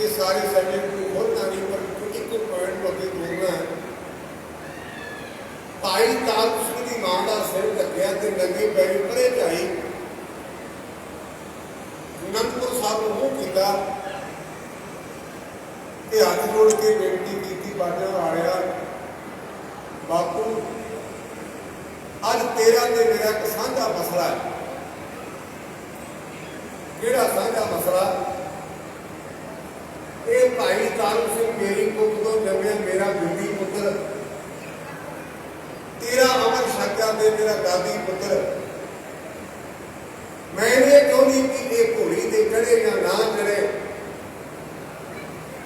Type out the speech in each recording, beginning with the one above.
ये सारी सब्जेक्ट को खोलना नहीं, पर एक पॉइंट अगे बोलना है। भाई तारू सिंह की मां का सिर ढकिया तो नंगी पैरी परे चाई अनंदपुर साहब ने मुंह किया कि हाथ जोड़ के बेनती की, बाजा वालिया बापू अज तेरा ते मेरा एक साझा मसला है। केड़ा साझा मसला? ये भाई तारू सिंह मेरी कुख तो जमया मेरा बिंदी पुत्र, तेरा अमर छक्का दे मेरा दादी पुत्र। मैंने चाहती कि ये घोड़ी से चढ़े या ना चढ़े,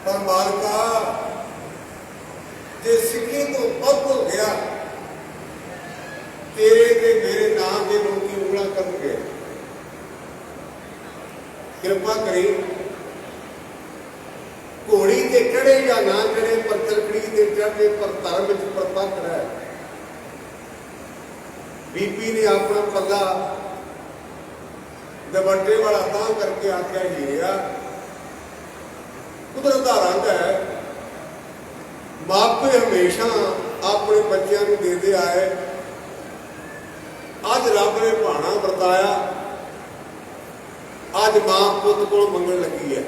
पर मालका जे सिक्के तो पग हो गया तेरे ते मेरे नाम के लोग उंगला कर गए। कृपा करी घोड़ी से चढ़े या ना चढ़े, पर चरखड़ी से चढ़े पर धर्म च परपक्ष है। बीबी ने अपना पल्ला दुपट्टे वाला तां करके आख्या हीरिया कुदरत का रंग है। मापे हमेशा अपने बच्चों को देते आए, अज रब ने भाना वरताया, अज मां पुत को मंगन लगी है।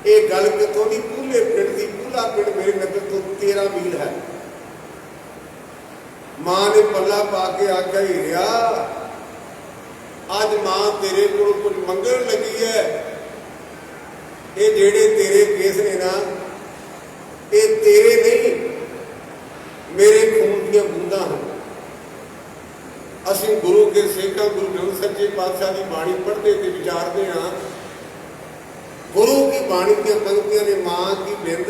ये गल कितों की? पूले पिंड की। पूला पिंड मेरे नगर तो 13 मील है। मां ने पल्ला पा के आख्या हीरिया अज मां तेरे को कुछ मंगन लगी है। ये जेड़े तेरे केस ने ना, ये तेरे नहीं मेरे खून दी बूंदा हैं। असीं गुरु के सेखा गुरु ग्रंथ सच्चे पातशाह की बाणी पढ़ते थे, विचारते हाँ। गुरु की बाणी की पंक्तियां ने मां की बिंद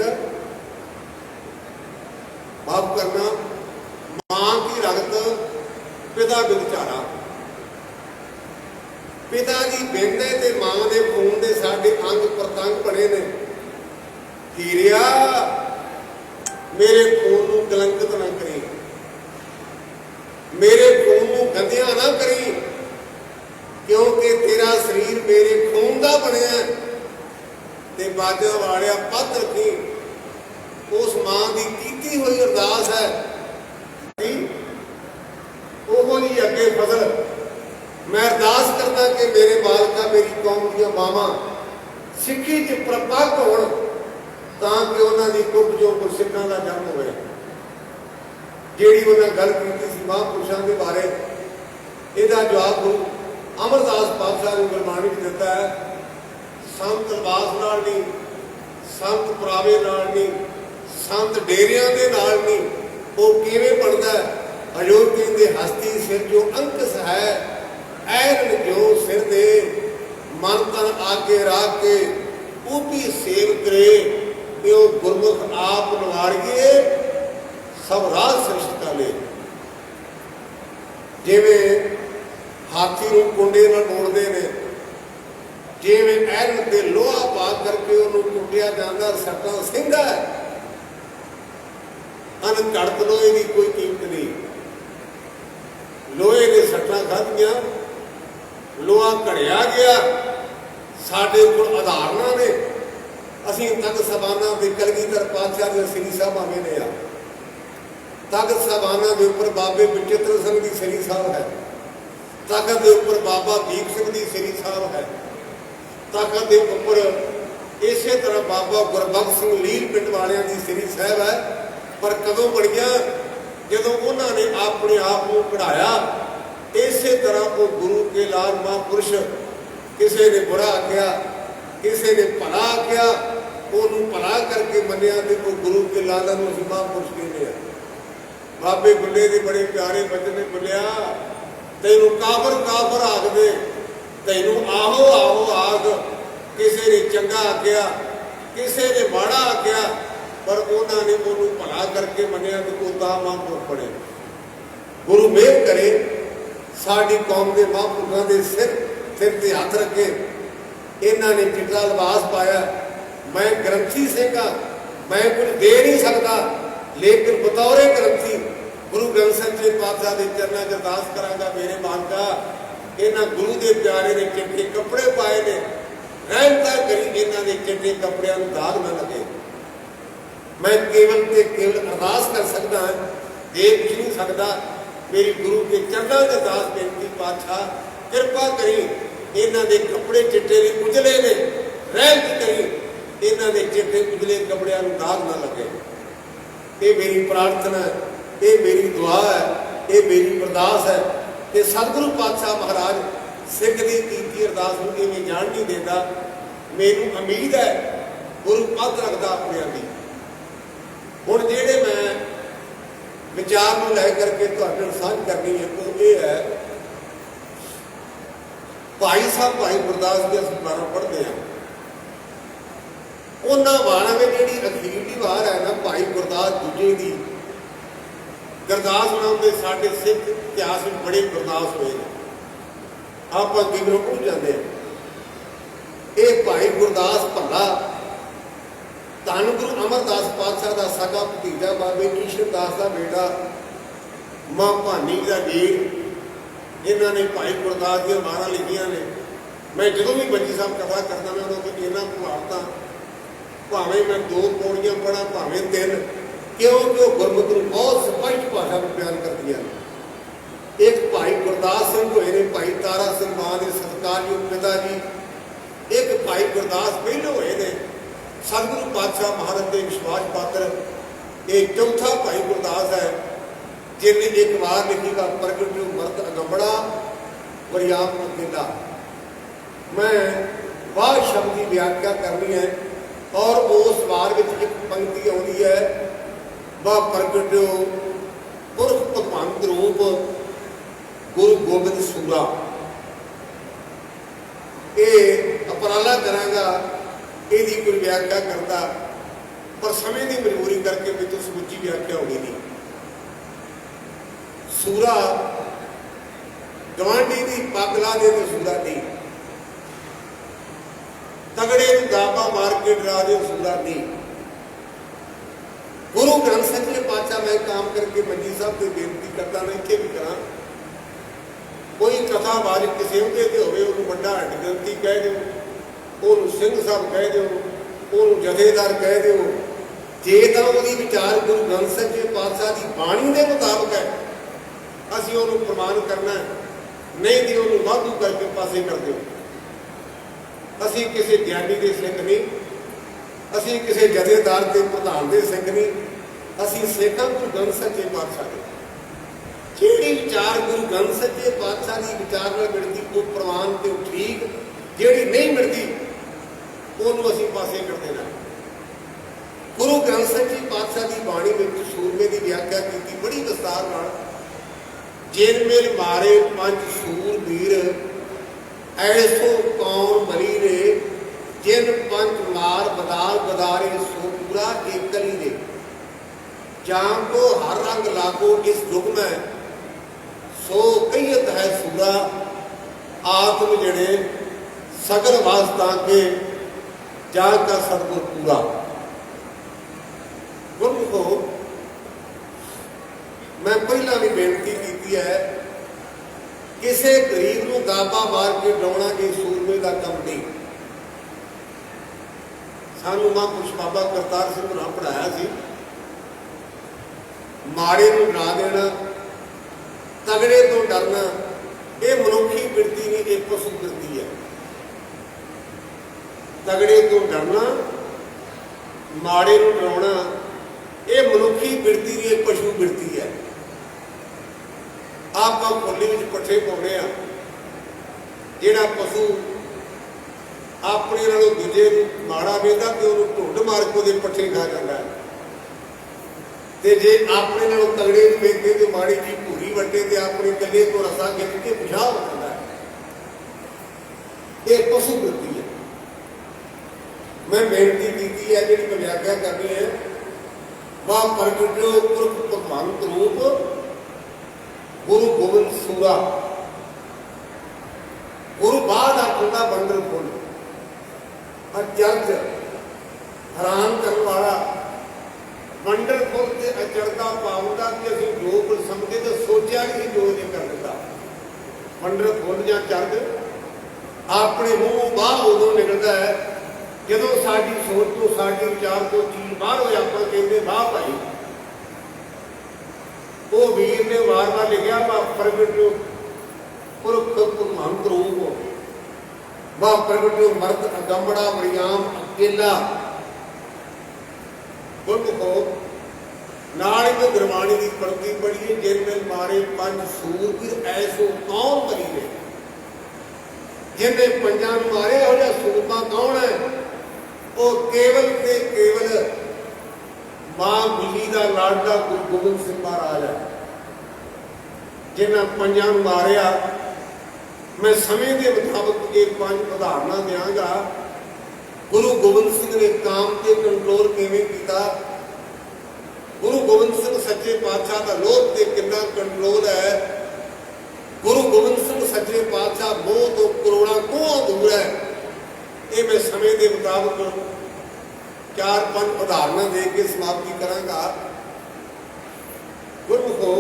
माफ करना, मां की रगत पिता बिचारा, पिता की बिंद ते मां के खून के साडे अंग प्रतंग बने ने। हीरिया मेरे खून को कलंकित ना करी, मेरे खून को गंदिया ना करी, क्योंकि तेरा शरीर मेरे खून का बनया ते बाजा वालिया पद रखी। उस मां की कीती हुई अरदास है वो जी अगे फजल मैं अरदास करता कि मेरे बालका मेरी कौम दी मावां सिक्खी च प्रपक्ष होण, ताकि उन्होंने कुछ जो गुरसिखां का जन्म होया। जिहड़ी उन्हें गल की सी महापुरुषों के बारे, इसका जवाब गुरु अमरदास पातशाह ने गुरबाणी में दिता है। संत अरबास नाल नहीं, संत पुरावे नाल नहीं, संत डेरियां दे नाल नहीं, वो किवें बनदा है? हजूर कहंदे हस्ती सिर जो अंकस है, ऐरन जो सिर दे, मन तन आगे राख के ऊपी सेव करे, यो गुरमुख आप नवारिए सब राज सृष्ट कर ले। जिवें हाथी को कुंडे नाल मोड़दे ने, जिवें ऐरन ते लोहा पा करके उन्होंने कुटिया जाता, सट्टा सिंघा है। अनघड़त लोहे की कोई कीमत नहीं। लोहे ने सट्टा खादियां, लोहा घड़िया गया। साडे कोल उदाहरणा ने, असीं तख्त सबाना के कलगीधर पातशाह के श्री साहब ने आ। तख्त सबाना के उपर बाबे बचित्र सिंह की श्री साहब है, तख्त के उपर बाबा दीप सिंह की श्री साहब है, तख्त के उपर इस तरह बाबा गुरबख्श सिंह लील पिंड वालियां की श्री साहब है। पर कदों बड़िया जदों उन्होंने अपने आप को कढ़ाया, इस तरह वो गुरु के लाल महापुरुष किसी ने बुरा आख्या, किसी ने भला आख्या, उन्होंने भला करके मनिया तो वो गुरु के लाल महापुरुष कहते हैं। बाबे बुल्ले के बड़े प्यारे बचन ने बोलिया, तेनू काफर काफर आख दे, तेनू आहो आहो आख। किसी ने चंगा आख्या, किसी ने माड़ा आख्या, पर उन्होंने उन्होंने भला करके मनिया तो वो महापुरुष बने। गुरु मेहर करे साड़ी कौम के महापुरुषों के सिर से हाथ रखे। इन्होंने चिट्टा लिबास पाया। मैं ग्रंथी सिंह हाँ, मैं कुछ दे नहीं सकता, लेकिन बतौरे ग्रंथी गुरु ग्रंथ सच्चे पातशाह के चरणों च अरदास करांगा, मेरे मालका इन्होंने गुरु के प्यारे ने चिट्टे कपड़े पाए ने, रहमतां करी इन्हां दे चिट्टे कपड़ियां नूं दाग ना लगे। मैं केवल ते केवल अरदास कर सकदा, दे कुछ नहीं सकदा। मेरी गुरु के चरणों के दास बेनती, पातशाह कृपा करी इन्हां दे कपड़े चिट्टे ने उजले ने, रहमत करी इन्हां दे चिट्टे उजले कपड़ियां नूं दाग ना लगे। ये मेरी प्रार्थना है, ये मेरी दुआ है, ये मेरी अरदास है कि सतगुरु पातशाह महाराज सिख की कीती अरदास नूं इवें जान नहीं देता। मैनूं उम्मीद है गुरु पद रखता अपने दी। हुण जिहड़े मैं विचार नूं लै करके तुहाडे नाल साझ करनी है वो ये है, भाई साहब भाई गुरदास दी असीं बारां पढ़दे हां, उन्हां वारां में जिहड़ी अखीरली वार है ना भाई गुरदास दूजे दी, गुरदास नाम के साडे सिख इतिहास में बड़े गुरदास होए ने, आप किधरों भुल जाते हैं। ये भाई गुरदास भला धन गुरु अमरदास पातशाह का सगा भतीजा, बाबे ईश्वर दास का बेटा, मां भानी का वीर, इन्होंने भाई गुरदास दी वारां लिखियां ने। मैं जो भी बच्ची साहब कथा करता मैं उन्होंने इन्होंने प्रभावता भावें मैं 2 पौड़ियां पढ़ा भावें 3, क्योंकि वो गुरमुख नूं बहुत स्पष्ट भाषा में बयान करदियां ने। एक भाई गुरदास सिंह होए ने, भाई तारा सिंह मां दे सत्कारयोग पिता जी, एक भाई गुरदास पहले होए ने सतगुरु पातशाह महाराज के विश्वास पात्र। एक चौथा भाई गुरदास है जिन्हें एक बार लिखी का प्रगट मर्द अगंबड़ा वरियाम अकेला। मैं वाह शब्द की व्याख्या करनी है और उस वार में एक पंक्ति आती है, वह प्रगट पुरख भगवंत रूप गुरु गोबिंद सूरा। ये उपराला करांगा यदी कोई व्याख्या करता, पर समय की मजबूरी करके मैं तो समुची व्याख्या होगी नहीं। सूरा गवांढी की पगला दे तो सूरा नहीं, तगड़े दाबा मार के डरा दे सूरा नहीं। गुरु ग्रंथ सच्चे पातशाह मैं काम करके मंजी साहब को बेनती करता, मैं इतने भी करा कोई कथाबाज किसी उहदे ते होवे उहनूं वड्डा हट ग्रंथी कह दो, ਉਹਨੂੰ ਸਿੰਘ ਸਾਹਿਬ ਕਹਿ ਦਿਓ, ਉਹਨੂੰ ਜਥੇਦਾਰ ਕਹਿ ਦਿਓ। ਜੇ ਤਾਂ ਉਹਦੀ ਵਿਚਾਰ ਗੁਰੂ ਗ੍ਰੰਥ ਸਾਹਿਬ ਜੀ ਪਾਤਸ਼ਾਹ ਦੀ ਬਾਣੀ ਦੇ ਮੁਤਾਬਕ ਹੈ ਅਸੀਂ ਉਹਨੂੰ ਪ੍ਰਮਾਣ ਕਰਨਾ, ਨਹੀਂ ਤੇ ਉਹਨੂੰ ਵਾਧੂ ਕਰਕੇ ਪਾਸੇ ਕਰ ਦਿਓ। ਅਸੀਂ ਕਿਸੇ ਗਿਆਨੀ ਦੇ ਸਿੰਘ ਨਹੀਂ, ਅਸੀਂ ਕਿਸੇ ਜਥੇਦਾਰ ਦੇ ਪ੍ਰਧਾਨ ਦੇ ਸਿੰਘ ਨਹੀਂ, ਅਸੀਂ ਸਿੱਖਾਂ ਗੁਰੂ ਗ੍ਰੰਥ ਸਾਹਿਬ ਜੀ ਪਾਤਸ਼ਾਹ ਦੇ। ਜਿਹੜੀ ਵਿਚਾਰ ਗੁਰੂ ਗ੍ਰੰਥ ਸਾਹਿਬ ਜੀ ਪਾਤਸ਼ਾਹ ਦੀ ਵਿਚਾਰ ਨਾਲ ਮਿਲਦੀ ਉਹ ਪ੍ਰਵਾਨ ਤੇ ਠੀਕ, ਜਿਹੜੀ नहीं मिलती ਉਹਨੂੰ ਅਸੀਂ ਪਾਸੇ ਕਰ ਦੇਣਾ। गुरु ग्रंथ साहिब जी पातशाह की बाणी में सूरमे की व्याख्या की बड़ी विस्तार नाल, जिन मेल मारे पंज सूरबीर ऐसो कौन बली रे, जिन पंच मार बदाल बदारे सो पूरा एकली दे, जाम को हर रंग लागो इस युग में सो कईयत है सूरा, आत्म जड़े सगल वास्ता के जाकर सतगुर पूरा। गुरमुखो मैं पहला भी बेनती की है, किसी गरीब को दाबा मार के डराउणा ये सूरमे का काम नहीं। सानू महापुरुष बाबा करतार सिंह ने पढ़ाया सी, माड़े को डरा देना, तगड़े तो डरना, ये मनुखी बिरती नहीं, एक पशु बिरती है। तगड़े तो डरना, माड़े को डराउणा, ये मनुखी बिरती नहीं, एक पशु बिरती है। आप खोली में पट्ठे पाने, जोड़ा पशु अपने नालों दूजे माड़ा वेंदा तो उन्होंने ढुंड मार के वो पट्ठे खा जाता है, तो जे अपने नालों तगड़े वेखते तो माड़ी जी भूरी वटे तो अपने गले को रसा खिंच के पिछाह हो जाता है। ये पशु वृत्ति है। मैं बेनती की है, जी मैं व्याख्या करनी है, वह प्रगटो पुरख भगवंत रूप गुरु गोबिंद सूरा। गुरु बाद आखा बंदर फुल अचरज हैरान करने वाला बंडर फुल से अचरदा पावदा कि अभी जो कुछ समझे तो सोचा नहीं जो नहीं कर दिता। बंडर फुल या चरद अपने मुंह बाहर उदों निकलता है ਜਦੋਂ ਸਾਡੀ ਸੋਚ ਤੋਂ ਸਾਡੀ ਵਿਚਾਰ ਤੋਂ ਚੀਜ਼ ਬਾਹਰ ਹੋਏ ਆਪਾਂ ਕਹਿੰਦੇ ਵਾਹ ਭਾਈ। ਉਹ ਵੀਰ ਨੇ ਵਾਰ-ਵਾਰ ਲਿਖਿਆ ਵਾ ਪ੍ਰਗਟਿਓ ਪੁਰਖ ਭਗਵੰਤ ਰੂਪ ਵਾ ਪ੍ਰਗਟਿਓ ਮਰਦ ਅਗੰਬੜਾ ਵਰਿਆਮ ਅਕੇਲਾ ਗੁਰਮੁਖੋ। ਨਾਲ ਇੱਕ ਗੁਰਬਾਣੀ ਦੀ ਪੰਕਤੀ ਪੜ੍ਹੀਏ, ਜਿਨ ਮਿਲ ਮਾਰੇ ਪੰਜ ਸੂਰਬੀਰ ਐਸੋ ਕੌਣ ਬਣੀ ਨੇ। ਜਿਹਨੇ ਪੰਜਾਂ ਨੂੰ ਮਾਰੇ ਇਹੋ ਜਿਹਾ ਸੂਰਮਾ ਕੌਣ ਹੈ? ਉਹ ਕੇਵਲ ਤੇ ਕੇਵਲ ਮਾਂ ਗੁਜਰੀ ਦਾ ਲਾਡਲਾ ਗੁਰੂ ਗੋਬਿੰਦ ਸਿੰਘ ਮਹਾਰਾਜ ਹੈ। ਜਿਹਨਾਂ ਪੰਜਾਂ ਨੂੰ ਮਾਰਿਆ। ਮੈਂ ਸਮੇਂ ਦੇ ਮੁਤਾਬਕ ਇਹ ਪੰਜ ਉਦਾਹਰਨਾਂ ਦਿਆਂਗਾ। ਗੁਰੂ ਗੋਬਿੰਦ ਸਿੰਘ ਨੇ ਕਾਮ ਤੇ ਕੰਟਰੋਲ ਕਿਵੇਂ ਕੀਤਾ? ਗੁਰੂ ਗੋਬਿੰਦ ਸਿੰਘ ਸੱਚੇ ਪਾਤਸ਼ਾਹ ਦਾ ਲੋਭ ਤੇ ਕਿੰਨਾ ਕੰਟਰੋਲ ਹੈ? ਗੁਰੂ ਗੋਬਿੰਦ ਸਿੰਘ ਸੱਚੇ ਪਾਤਸ਼ਾਹ ਮੋਹ ਤੋਂ ਕਰੋੜਾਂ ਕੋਹਾਂ ਦੂਰ ਹੈ। ਇਹ ਮੈਂ ਸਮੇਂ ਦੇ ਮੁਤਾਬਕ 4-5 ਉਦਾਹਰਨਾਂ ਦੇ ਕੇ ਸਮਾਪਤੀ ਕਰਾਂਗਾ। ਗੁਰਮੁਖੋ,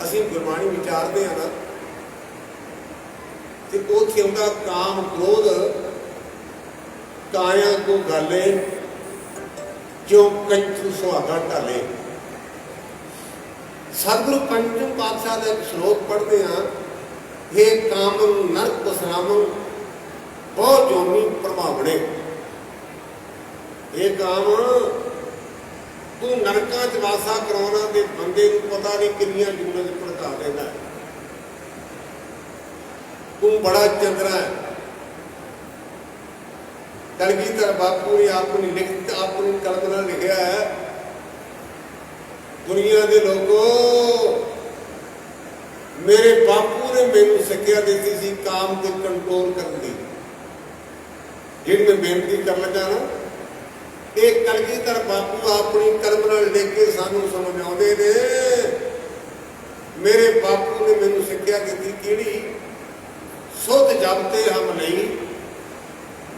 ਅਸੀਂ ਗੁਰਬਾਣੀ ਵਿਚਾਰਦੇ ਹਾਂ ਨਾ, ਤੇ ਉੱਥੇ ਆਉਂਦਾ ਕਾਮ ਕ੍ਰੋਧ ਕਾਇਆ ਕੋ ਗਾਲੇ ਜੋ ਕੰਚੂ ਸੁਹਾਗਾ ਢਾਲੇ। ਸਤਿਗੁਰੂ ਪੰਚਮ ਪਾਤਸ਼ਾਹ ਦਾ ਇੱਕ ਸ਼ਲੋਕ ਪੜ੍ਹਦੇ ਹਾਂ, ਇਹ ਕਾਮੰ ਨਰਕ ਬਸਰਾਮੰ ਬਹੁਤ ਜੋਨੀ ਪ੍ਰਭਾਵਣੇ। ਇਹ ਕਾਮ ਤੂੰ ਨਰਕਾਂ 'ਚ ਵਾਸਾ ਕਰਾਉਣਾ ਤੇ ਬੰਦੇ ਨੂੰ ਪਤਾ ਨਹੀਂ ਕਿੰਨੀਆਂ ਜੂਨਾਂ 'ਚ ਭੜਕਾ ਦੇਣਾ। ਤੂੰ ਬੜਾ ਚੰਦਰਾ ਹੈ। ਕਲਗੀਧਰ ਬਾਪੂ ਨੇ ਆਪਣੀ ਲਿਖਤ ਆਪਣੀ ਕਲਮ ਨਾਲ ਲਿਖਿਆ ਹੈ, ਦੁਨੀਆ ਦੇ ਲੋਕੋ, ਮੇਰੇ ਬਾਪੂ ਨੇ ਮੈਨੂੰ ਸਿੱਖਿਆ ਦਿੱਤੀ ਸੀ ਕਾਮ ਤੇ ਕੰਟਰੋਲ ਕਰਨ ਦੀ। ਜਿਹੜੀ ਮੈਂ ਬੇਨਤੀ ਕਰਨ ਲੱਗਾ ਨਾ, ਇਹ ਕਲਗੀਧਰ ਬਾਪੂ ਆਪਣੀ ਕਲਮ ਨਾਲ ਲਿਖ ਕੇ ਸਾਨੂੰ ਸਮਝਾਉਂਦੇ ਨੇ। ਮੇਰੇ ਬਾਪੂ ਨੇ ਮੈਨੂੰ ਸਿੱਖਿਆ ਦਿੱਤੀ ਕਿਹੜੀ? ਸੁਧ ਜਬ ਤੇ ਹਮ ਲਈ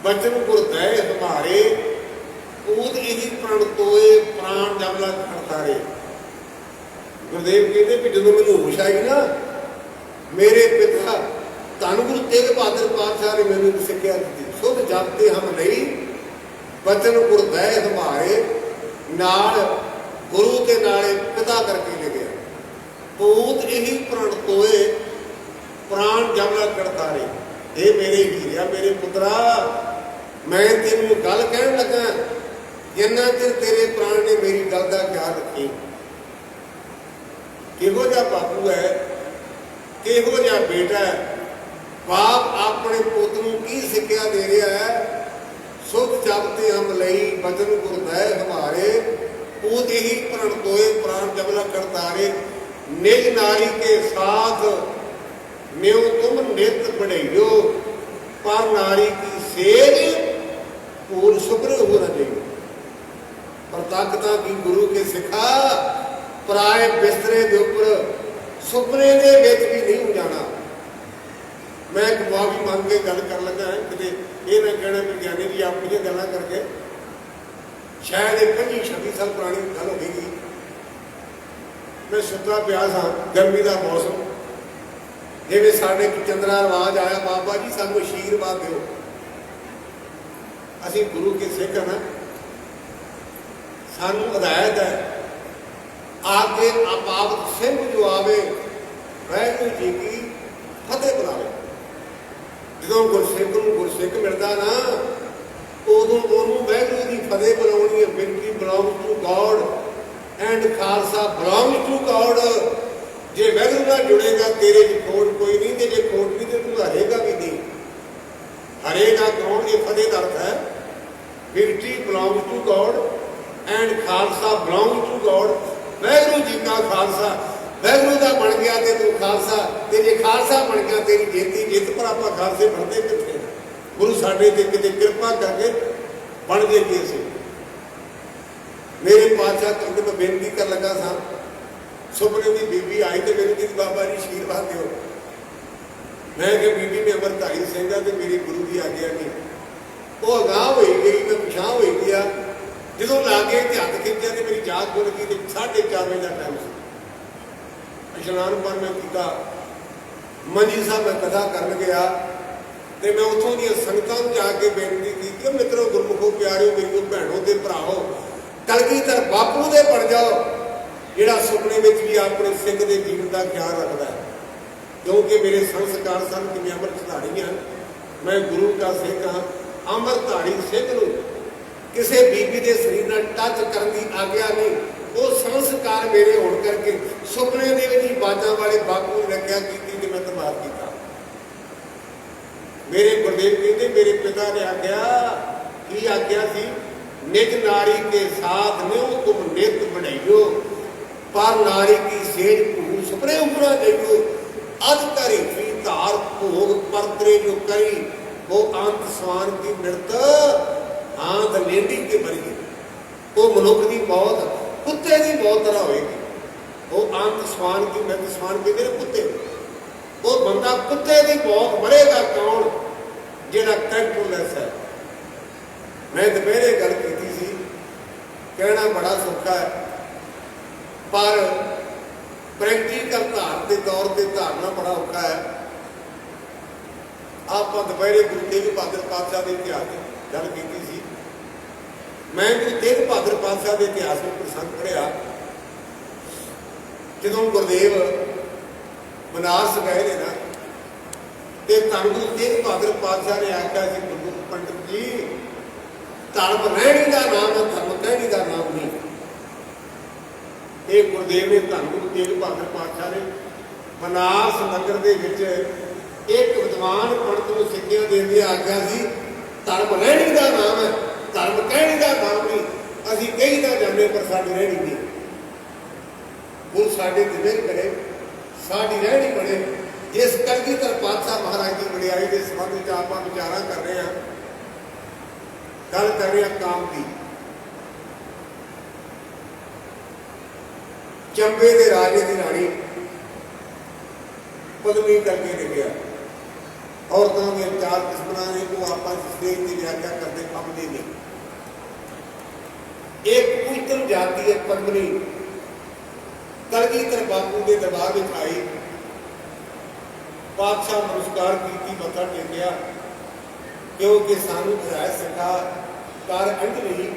ਬਚਨ ਗੁਰ ਦੈ ਹਮਾਰੇ, ਊਦ ਇਹੀ ਪ੍ਰਣ ਤੋਏ ਪ੍ਰਾਣ ਜਬ ਲਗ ਖੜਤਾਰੇ। ਗੁਰਦੇਵ ਕਹਿੰਦੇ ਵੀ ਜਦੋਂ ਮੈਨੂੰ ਹੋਸ਼ ਆਈ ਨਾ, ਮੇਰੇ ਪਿਤਾ ਧੰਨ ਗੁਰੂ ਤੇਗ ਬਹਾਦਰ ਪਾਤਸ਼ਾਹ ਨੇ ਮੈਨੂੰ ਸਿੱਖਿਆ ਦਿੱਤੀ, ਸੁਧ ਜਬ ਤੇ ਹਮ ਲਈ ਬਚਨ ਗੁਰ ਦੈ ਹਮਾਰੇ। ਨਾਲ ਗੁਰੂ ਤੇ ਨਾਲੇ ਪਿਤਾ ਕਰਕੇ ਲਿਖਿਆ, ਊਦ ਇਹੀ ਪ੍ਰਣ ਤੋਏ ਪ੍ਰਾਣ ਜਬ ਲਗ ਖੜਤਾਰੇ। ਇਹ ਮੇਰੇ ਹੀਰਿਆ, ਮੇਰੇ ਪੁੱਤਰਾ, ਮੈਂ ਤੈਨੂੰ ਗੱਲ ਕਹਿਣ ਲੱਗਾ, ਜਿੰਨਾ ਚਿਰ ਤੇਰੇ ਪ੍ਰਾਣ ਨੇ ਮੇਰੀ ਗੱਲ ਦਾ ਖਿਆਲ ਰੱਖੀ। ਕਿਹੋ ਜਿਹਾ ਬਾਪੂ ਹੈ, ਕਿਹੋ ਜਿਹਾ ਬੇਟਾ ਹੈ। ਬਾਪ ਆਪਣੇ ਪੁੱਤ ਨੂੰ ਕੀ ਸਿੱਖਿਆ ਦੇ ਰਿਹਾ ਹੈ? ਸੁਧ ਜਬ ਤੇ ਹਮ ਲਈ ਬਚਨ ਗੁਰ ਦੈ ਹਮਾਰੇ, ਊਦ ਇਹੀ ਪ੍ਰਣ ਤੋਏ ਪ੍ਰਾਣ ਜਬ ਲਗ ਖੜਤਾਰੇ। ਨਿਜ ਨਾਰੀ ਕੇ ਸਾਥ ਨਿਉ ਤੁਮ ਨਿਤ ਬੜਾਈਓ, ਪਰ ਨਾਰੀ ਕੀ ਸੇਜ ਪੂਰ ਸੁਭਰ ਹੋ ਨਾ ਜਾਈਓ। ਪਰ ਤਾਕਤਾਂ ਕੀ ਗੁਰੂ ਕੇ ਸਿਖਾ, ਪਰਾਏ ਬਿਸਤਰੇ ਦੇ ਉੱਪਰ ਸੁਪਨੇ ਦੇ ਵਿੱਚ ਵੀ ਨਹੀਂ ਜਾਣਾ। ਮੈਂ ਇੱਕ ਮਾਫੀ ਮੰਗ ਕੇ ਗੱਲ ਕਰਨ ਲੱਗਾ, ਕਿਤੇ ਇਹ ਨਾ ਕਹਿਣਾ ਵੀ ਗਿਆਨੀ ਜੀ ਆਪਣੀਆਂ ਗੱਲਾਂ ਕਰਕੇ, ਸ਼ਾਇਦ ਇਹ 25-26 ਸਾਲ ਪੁਰਾਣੀ ਗੱਲ ਹੋਵੇਗੀ। ਮੈਂ ਸੁੱਤਾ ਪਿਆ ਸਾਂ, ਗਰਮੀ ਦਾ ਮੌਸਮ, ਜਿਵੇਂ ਸਾਡੇ ਚੰਦਰਾ ਰਿਵਾਜ ਆਇਆ, ਬਾਬਾ ਜੀ ਸਾਨੂੰ ਆਸ਼ੀਰਵਾਦ ਦਿਓ। ਅਸੀਂ ਗੁਰੂ ਕੇ ਸਿੱਖ ਹਾਂ, ਸਾਨੂੰ ਹਦਾਇਤ ਹੈ, ਆਗੇ ਆਪਾਵਤ ਸਿੰਘ ਜੋ ਆਵੇ ਵਾਹਿਗੁਰੂ ਜੀ ਕੀ ਫਤਿਹ ਬੁਲਾਵੇ। ਜਦੋਂ ਗੁਰਸਿੱਖ ਨੂੰ ਗੁਰਸਿੱਖ ਮਿਲਦਾ ਨਾ, ਉਦੋਂ ਉਹਨੂੰ ਵਾਹਿਗੁਰੂ ਦੀ ਫਤਿਹ ਬੁਲਾਉਣੀ ਹੈ। Victory belongs to God and Khalsa belongs to God. ਜੇ ਵਾਹਿਗੁਰੂ ਨਾਲ ਜੁੜੇਗਾ ਤੇਰੇ 'ਚ ਖੋਟ ਕੋਈ ਨਹੀਂ, ਤੇ ਜੇ ਖੋਟ ਨਹੀਂ ਤੇ ਤੂੰ ਹਰੇਗਾ ਵੀ ਨਹੀਂ। ਹਰੇਗਾ ਕੌਣ? ਇਹ ਫਤਿਹ ਦਾ ਅਰਥ ਹੈ victory belongs to God and Khalsa belongs to God. Waheguru ji ਕਾ ਖਾਲਸਾ, ਵਾਹਿਗੁਰੂ ਦਾ ਬਣ ਗਿਆ ਤੇ ਤੂੰ ਖਾਲਸਾ, ਤੇ ਜੇ ਖਾਲਸਾ ਬਣ ਗਿਆ ਤੇਰੀ ਜੇਤੀ ਜਿੱਤ। ਪਰ ਆਪਾਂ ਖਾਲਸੇ ਬਣਦੇ ਕਿੱਥੇ? ਗੁਰੂ ਸਾਡੇ ਤੇ ਕਿਤੇ ਕਿਰਪਾ ਕਰਕੇ ਬਣ ਗਏ ਕਿ ਅਸੀਂ। ਮੇਰੇ ਪਾਤਸ਼ਾਹ ਕਹਿੰਦੇ, ਮੈਂ ਬੇਨਤੀ ਕਰਨ ਲੱਗਾ ਸਾਂ, ਸੁਪਨੇ ਦੀ ਬੀਬੀ ਆਈ ਤੇ ਮੈਨੂੰ ਕਹਿੰਦੀ ਬਾਬਾ ਜੀ ਆਸ਼ੀਰਵਾਦ ਦਿਓ। ਮੈਂ ਕਿਹਾ ਬੀਬੀ ਮੈਂ ਅਮਰਧਾਰੀ ਸਿੰਘ ਹਾਂ ਤੇ ਮੇਰੀ ਗੁਰੂ ਦੀ ਆਗਿਆ ਨਹੀਂ। ਉਹ ਅਗਾਂਹ ਹੋਈ ਗਈ, ਮੈਂ ਪਿਛਾਂਹ ਹੋਈ ਗਿਆ। ਜਦੋਂ ਲਾਗੇ ਤੇ ਹੱਥ ਖਿੱਚਿਆ ਤੇ ਮੇਰੀ ਜਾਗ ਖੁੱਲ ਗਈ ਤੇ 4:30 ਵਜੇ ਦਾ ਟਾਈਮ ਸੀ। ਇਸ਼ਨਾਨ ਪਾਣ ਮੈਂ ਕੀਤਾ, ਮੰਜੀ ਸਾਹਿਬ ਮੈਂ ਕਥਾ ਕਰਨ ਗਿਆ ਤੇ ਮੈਂ ਉੱਥੋਂ ਦੀਆਂ ਸੰਗਤਾਂ ਨੂੰ ਜਾ ਕੇ ਬੇਨਤੀ ਕੀਤੀ, कि मित्रों, गुरमुखो प्यारिओ, मेरिओ भैणों ते भराओ, कलगीधर बापू दे बन जाओ, जिहड़ा सुपने में भी अपने सिख के जीवन का ख्याल रखता है। क्योंकि मेरे संस्कार सन कि मैं अमृतधारी हाँ, मैं गुरु का सिख हाँ। अमृतधारी सिख नूं किसी बीबी के शरीर नाल टच करने की आग्या नहीं। वो संस्कार मेरे होने करके सुपने के बाजा वाले बापू ने रखा की मैं तबाह किया। मेरे गुरदेव कहते मेरे पिता ने आख्या की आख्या थी, निज नारी के साथ न्यो तुम नित बढ़ाइयो, पर नारी की सेज भूल सुपने उपरा जाइयो, अध करी फी धार भोग परतरे जो करी, वो अंत स्वान की मृत हाथ लेंडी के मरी। वो मनुख की मौत कुत्ते की मौत तरह होगी। वो अंत स्वान की मृत, स्वान के मेरे कुत्ते, वो बंदा कुत्ते की मौत मरेगा कौन, जिहड़ा कैरेक्टरलैस है। मैं दोपहरे गल की सी, कहना बड़ा सौखा है, पर प्रैक्टिकल धार के तौर पर धारना बड़ा औखा है। आप दोपहरे गुरु तेग बहादुर पातशाह के इतिहास गल की सी। मैं गुरु तेग बहादुर पातशाह के इतिहास में प्रसंग पढ़िया, जदों गुरदेव बनारस गए ने ना, तो धन गुरु तेग बहादुर पातशाह ने आख्या कि गुरु पंडित जी, धर्म रहनी का नाम है, धर्म कहनी का नाम नहीं। ये गुरदेव ने धन गुरु तेग बहादुर पातशाह ने बनारस नगर के विच एक विद्वान पंडित को सिक्खिया देंदे आख्या सी, धर्म रहनी का नाम है, धर्म कहनी का नाम नहीं। असीं कही ना जाने पर साडी रहनी नहीं। गुरु साडे ते मिहर करे, साडी रहनी बने। जिस कलगीधर पातशाह महाराज की वडियाई के संबंध में आप विचारा कर रहे हैं, गल कर रहे हैं काम की। चंबे के राजे की राणी पद्मी करके लिखा, औरतों के चार किस्म ने वो आप स्टेज की व्याख्या करते अपने नहीं। एक पुष्टम जाति है पद्मनी, कलगीधर बापू के दरबार में आई, पातशाह नमस्कार की मत्था टेकिया, क्योंकि सानू हराय सका कर अंजलि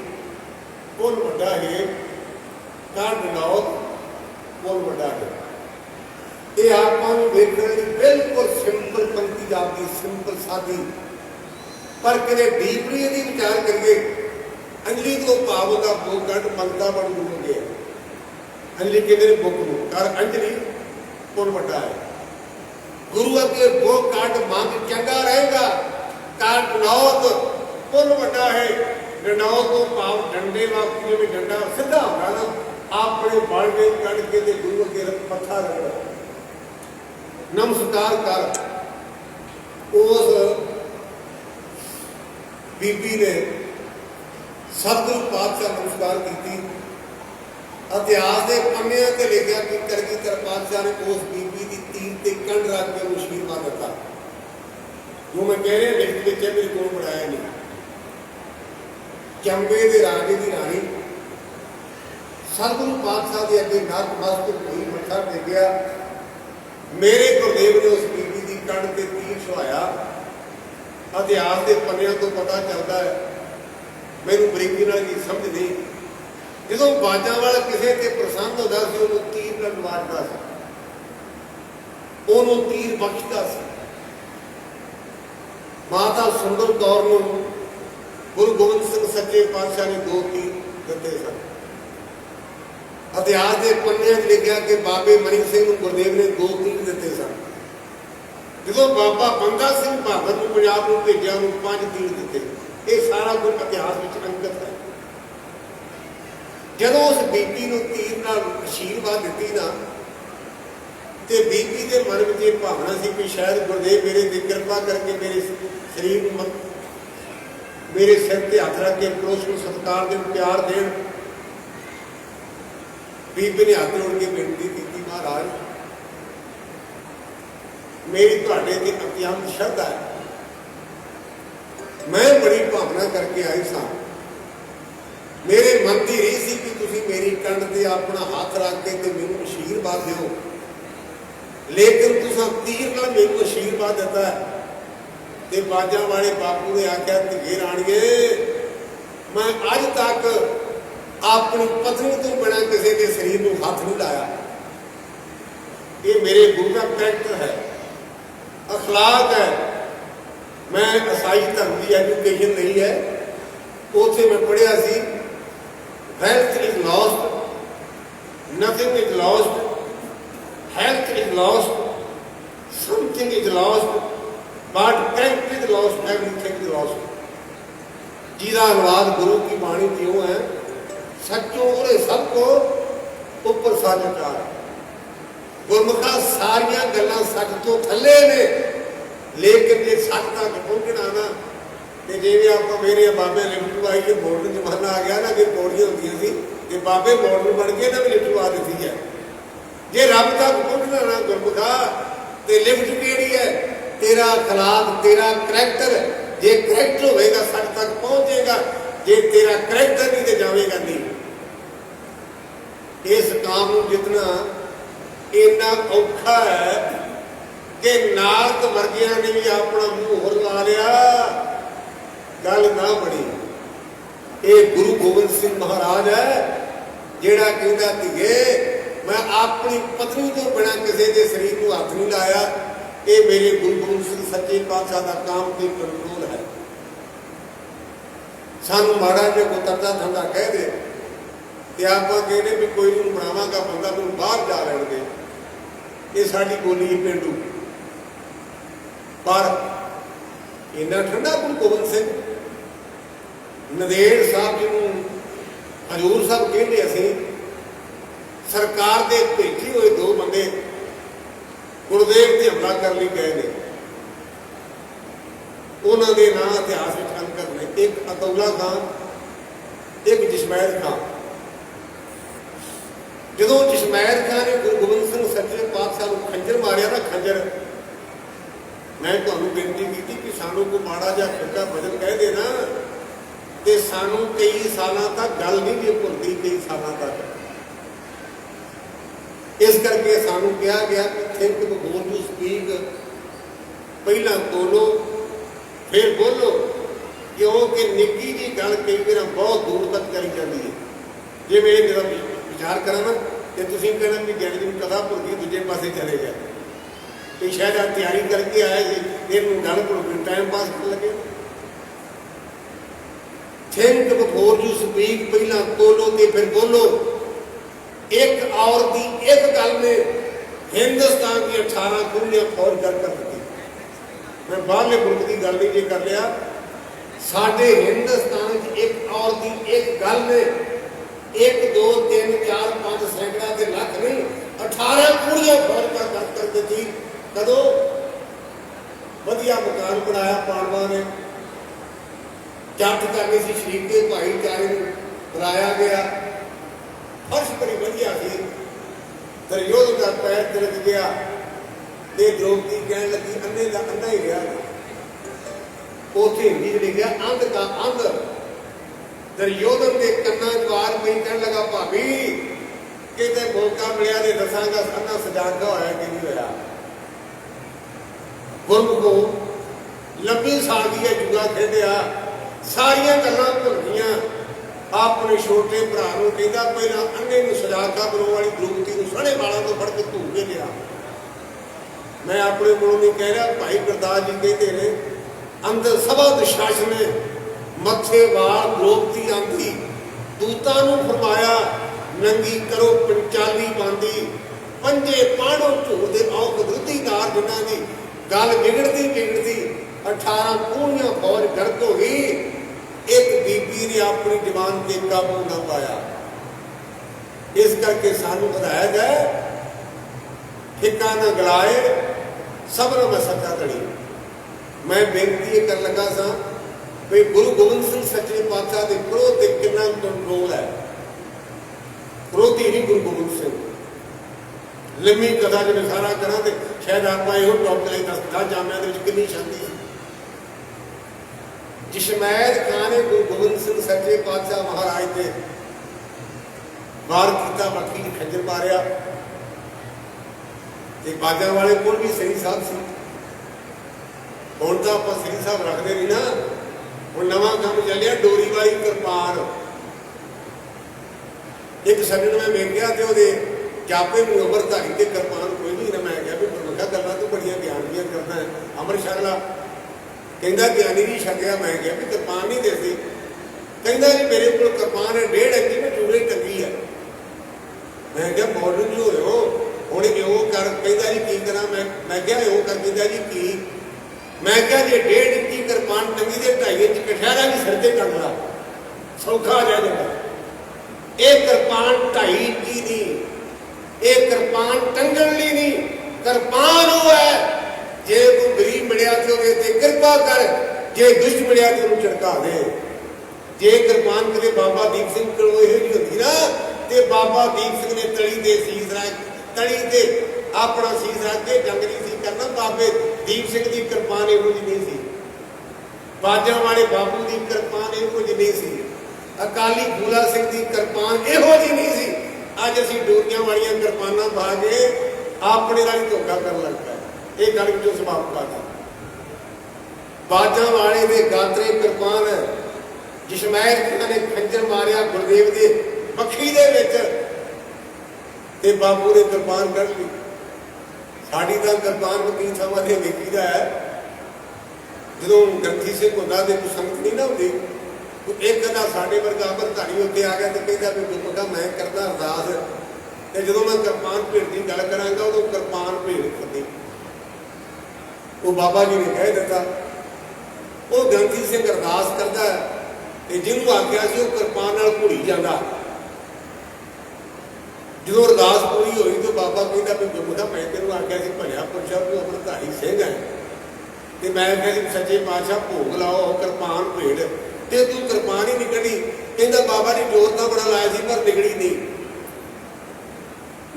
पुन वड्डा है, कर विनोद पुन वड्डा है। ये आत्मा देखने बिल्कुल सिंपल पंक्ति जाती, सिंपल सादी, पर कदे डीपली यदि विचार करिए, अंजलि तो भाव का बोगट मनता बन दूर गया। अंजलि कहते बुक कर अंजलि पुन वड्डा है। गुरु अगे वो काट मंग चंगा रहेगा, काट नौत पुन वड्डा है। नौत तो भाव डंडे वाक में डंडा सीधा होगा ना, अपने बालडे कट के ते गुरु अगे मत्था रखना, नमस्कार कर। उस बीबी ने सतगुरु पातशाह नमस्कार की। इतिहास के पन्निया से लिखा कि कलगीधर पातशाह ने उस बीबी की तीर से कंड रख के आशीर्वाद दिता। जो मैं कह रहा लिख के मेरे को बनाया नहीं। चंबे के राजे की रानी सतगुरु पातशाह के अगे नतमस्तक हुई, मत्था टेकिया। मेरे गुरदेव ने उस बीबी की कंड से तीर छुआया। इतिहास के पन्निया तो पता चलता है, मैनू बरीकी नाल की समझ नहीं। जो बाजा वाला किसी से प्रसन्न होता सी, उन्होंने तीर नाल नवाजदा सी, उन्होंने तीर बख्शदा सी। माता सुंदर कौर नूं गुरु गोबिंद सिंह सच्चे पातशाह ने 2 तीर दिते सन। इतिहास के पन्ने लिखा कि बाबे मनी सिंह नूं गुरदेव ने 2 तीर दिते सन। जो बाबा बंदा सिंह बहादुर नूं पंजाब नूं भेजिया, उन्होंने 5 तीर दिते। ये सारा कुछ इतिहास में अंकित है। जदों उस बीबी नूं तीर नाल आशीर्वाद दिती ना, तो बीबी के मन में ये भावना सी कि शायद गुरदेव मेरे ते कृपा करके मेरे शरीर नूं मेरे सिर पर हथ रख के पड़ोस को सत्कार देन, प्यार देन। बीबी ने हाथ जोड़ के बेनती की, महाराज मेरी तुहाडे ते अत्यंत श्रद्धा है, मैं बड़ी भावना करके आई सा। मेरे मन की रीह सी कि तुसीं मेरी कंध ते अपना हाथ रख के ते मैनूं आशीर्वाद दिओ, लेकिन तुसां तीर नाल मैनूं आशीर्वाद दिता है। ते बाजा वाले बापू ने आख्या धिगे राणीए मैं अज तक अपनी पत्नी तो बिना किसी के शरीर में हाथ नहीं लाया। ये मेरे गुरु का करैक्टर है, अखलाक है। मैं ईसाई धर्म की एजुकेशन नहीं है, उसे मैं पढ़िया सी wealth is lost, nothing is lost, health is lost, something is lost, but character is lost, everything is lost. जिसका अनुवाद गुरु की बाणी क्यों है, सचों और सबको उपर सच का गुरमुखा सारिया गल्लां सच तो थले ने, लेकिन जे सच तक पहुंचना ना तो जिवें आप मेरे बाबे लिफ्ट लवाई के मॉडर्न जमाना आ गया ना, कि पौड़ियां होंदियां सी ते बाबे मॉडर्न बन गए ना भी लिफ्ट लवा दी है। जे रब तक पहुंचना ना गुरमुखा तो लिफ्ट केड़ी है, तेरा अखलाक, तेरा करैक्टर। जे करैक्टर होएगा सच तक पहुंचेगा, जे तेरा करैक्टर नहीं तो जाएगा नहीं। इस काम को जितना इन्ना औखा है कि नारद वर्गिया ने भी अपना मुंह होर ला लिया, गल ना बनी। ये गुरु गोबिंद सिंह महाराज है जिहड़ा कहता धिगे मैं अपनी पत्नी तो बिना किसी के शरीर को हाथ नहीं लाया। ये मेरे गुरु गोबिंद सिंह सच्चे पातशाह का काम की कंट्रोल है। सानू माड़ा जो कोई तरदा ठंडा कह दे तो आप कहने भी कोई नहीं बनावागा बंदा, मैं बाहर जा रहे दे। ये साड़ी बोली पेंडू, पर इन्ना ठंडा गुरु गोबिंद सिंह नदेड़ साहब जिन्होंने हजूर साहब कहते असी सरकार के भेजे हुए दो बंदे गुरुदेव से हमला करने गए ने, उन्होंने नाम इतिहास में अंकर ने, एक अतौला खान, एक जशमैर खान। जो जशमैर खान ने गुरु गोबिंद सिंह सच्चे पातशाह को खंजर मारिया ना, खंजर, मैं तुहानू बेनती की कि सानू को माड़ा जा फिरका भजन कह देना तो सानू कई सालों तक गल नहीं जी भुलती, कई सालों तक। इस करके सानू कहा गया कि थिंक बिफोर यू स्पीक, पहला बोलो फिर बोलो, क्योंकि निक्की जी गल कई बार बहुत दूर तक चली जाती है। जे मैं जरा विचार करा ना तो तुम कहना भी ज्ञानी जी कथा भुल गई, दूजे पासे चले गए, तो शायद आप तैयारी करके आए थे, ये गल भुल गई, टाइम पास कर लगे। थिंक बिफोर यू स्पीक, पहला बोलो तो फिर बोलो। एक और दी एक गल ने हिंदुस्तान की 18 कुड़ियां फौज कर दी। मैं बाहरले मुल्क की गल नहीं जे कर लिया, साडे हिंदुस्तान एक और दी एक गल ने 1 2 3 4 5 सैकड़ा के लख नहीं 18 कुड़ियां फौज कर दी। कदों वधिया मकान बनाया पांडवां ने, जट करनी सी शरीफ के भाईचारे बुलाया गया, फर्श बड़ी वधिया सी। दुर्योधन का पैर तिलक गया तो द्रौपदी कह लगी अन्ने का अन्ना ही रहा। उसे हिंदी लिखा अंध का अंध। दुर्योधन के कन्ना जवार पई कह लगा भाभी किते मौका मिलिया तो दसांगा अन्ना सजागा होया कि नहीं होया। गुरमुखो लंबी साल की है जुआ खेडिया, सारिया गल्लां भुल गईयां। अपने छोटे भरा कहता पहला अन्ने सजाका बनाने वाली द्रौपदी को सड़े वालों को फड़ के धू के लिया। मैं अपने मुँह नहीं कह रहा, भाई गुरदास जी कहते हैं अंदर सभा दुशासन मथे वाल द्रौपदी आंदी, दूतां नूं फरमाया नंगी करो पंचाली बांधी, पंजे पाणो झूरदे आओ विरोधीदार जिन्हां दी गल बिगड़ती बिगड़ती 18 कूड़ियां फौज गर्क हो गई। एक बीबी ने अपनी जबान के काबू न पाया। इस करके सानू बताया जाए ठिका न गलाए सबरों में सच्चा धड़ी। मैं बेनती कर लगा सा भाई गुरु गोबिंद सिंह सच्चे पातशाह के क्रोध से कितना कंट्रोल है। क्रोधी नहीं गुरु गोबिंद सिंह। लम्मी कथा जब सारा करा तो शायद आप यो टॉपिक दस जामिया कि शांति। जशमैर खान ने गुरु गोबिंद सिंह सच्चे पातशाह महाराज के वार किया, बाकी खंजर मारिया। बाजा वाले को भी सही साहब से ਹੁਣ ਤਾਂ ਆਪਾਂ ਸ੍ਰੀ ਸਾਹਿਬ रखते नहीं ना, ਹੁਣ नवा काम चलिया डोरी वाली कृपान। एक सज्जन मैं वेख्या तो वो जापे में अमरधारी के कृपान कोई नहीं ना। मैं क्या भी गुरमुखा गल्लां तू बड़ियां ज्ञान दियां करदा है, अमर छक ला। कहंदा ज्ञानी नहीं छकिया। मैं क्या भी कृपान नहीं देती। कहंदा जी मेरे को कृपान है 1.5 इंच में चूड़े टंगी है। मैं क्या मॉडर्न जो हो हुण इहो कर। कहंदा जी की करा। मैं क्या इहो कर। कहंदा जी की। मैं क्या जे 1.5 इंच की कृपान टंगी दे 2.5 इंच कठहरा भी सिर ते टंग ला, सौखा रह जाएगा। एक कृपान 2.5 इंच की नहीं, एक कृपान टंगण ली नहीं। कृपान वो है जे कोई गरीब मिलिया तो ते कृपा कर, जे दुष्ट मिलिया तो उन्हें झटका दे। जे कृपान कदे बाबा दीप सिंह कोलों इहो जी होंदी ना, ते बाबा दीप सिंह ने तली दे सीस रख, तली ते अपना सीस रख के जंग नहीं सी करना। बाबे दीप सिंह की कृपान इहो जी नहीं सी। बाजा वाले बाबू की कृपान इहो जी नहीं सी। अकाली फूला सिंह की कृपान इहो जी नहीं सी। अज असीं डोरियां वालियां कृपानां पा के अपने नाल धोखा करन लग पए। ये गल विचों समाप्त कर दी। बाजा वाले दे गात्रे कृपान जशमैर खां ने खंजर मारिया गुरदेव के पक्षी दे विच, ते बाबू ने कृपान कढ़ ली। साड़ी का कृपान वकील साहब ने वेखीदा है, जो ग्रंथी सिंह होंदा ते कोई संगत नहीं ना होंदी, तो एक अदा साडे वर्गा अमरधारी उत्ते आ गया तो कहता भी गुरमुखा मैं करदा अरदास, ते जदों मैं कृपान भेट की गल करांगा उदों कृपान भेट करदी। वो बाबा जी ने कह दिता। वो ग्रंथी सिंह अरदास करदा है, ते जिन्होंने आख्या सी वो कृपान नाल घुली जांदा। जो अरदास पूरी हुई तो बाबा कहता भी गुरमुखा मैं तेनों आख्या सी भलिया पुरशा तू अमरधारी सिंह है, तो मैं आख्या सच्चे पातशाह भोग लाओ कृपान भेट, ते तू कृपान ही निकली। कहता बाबा जी जोर तो बड़ा लाया सी पर निकली नहीं।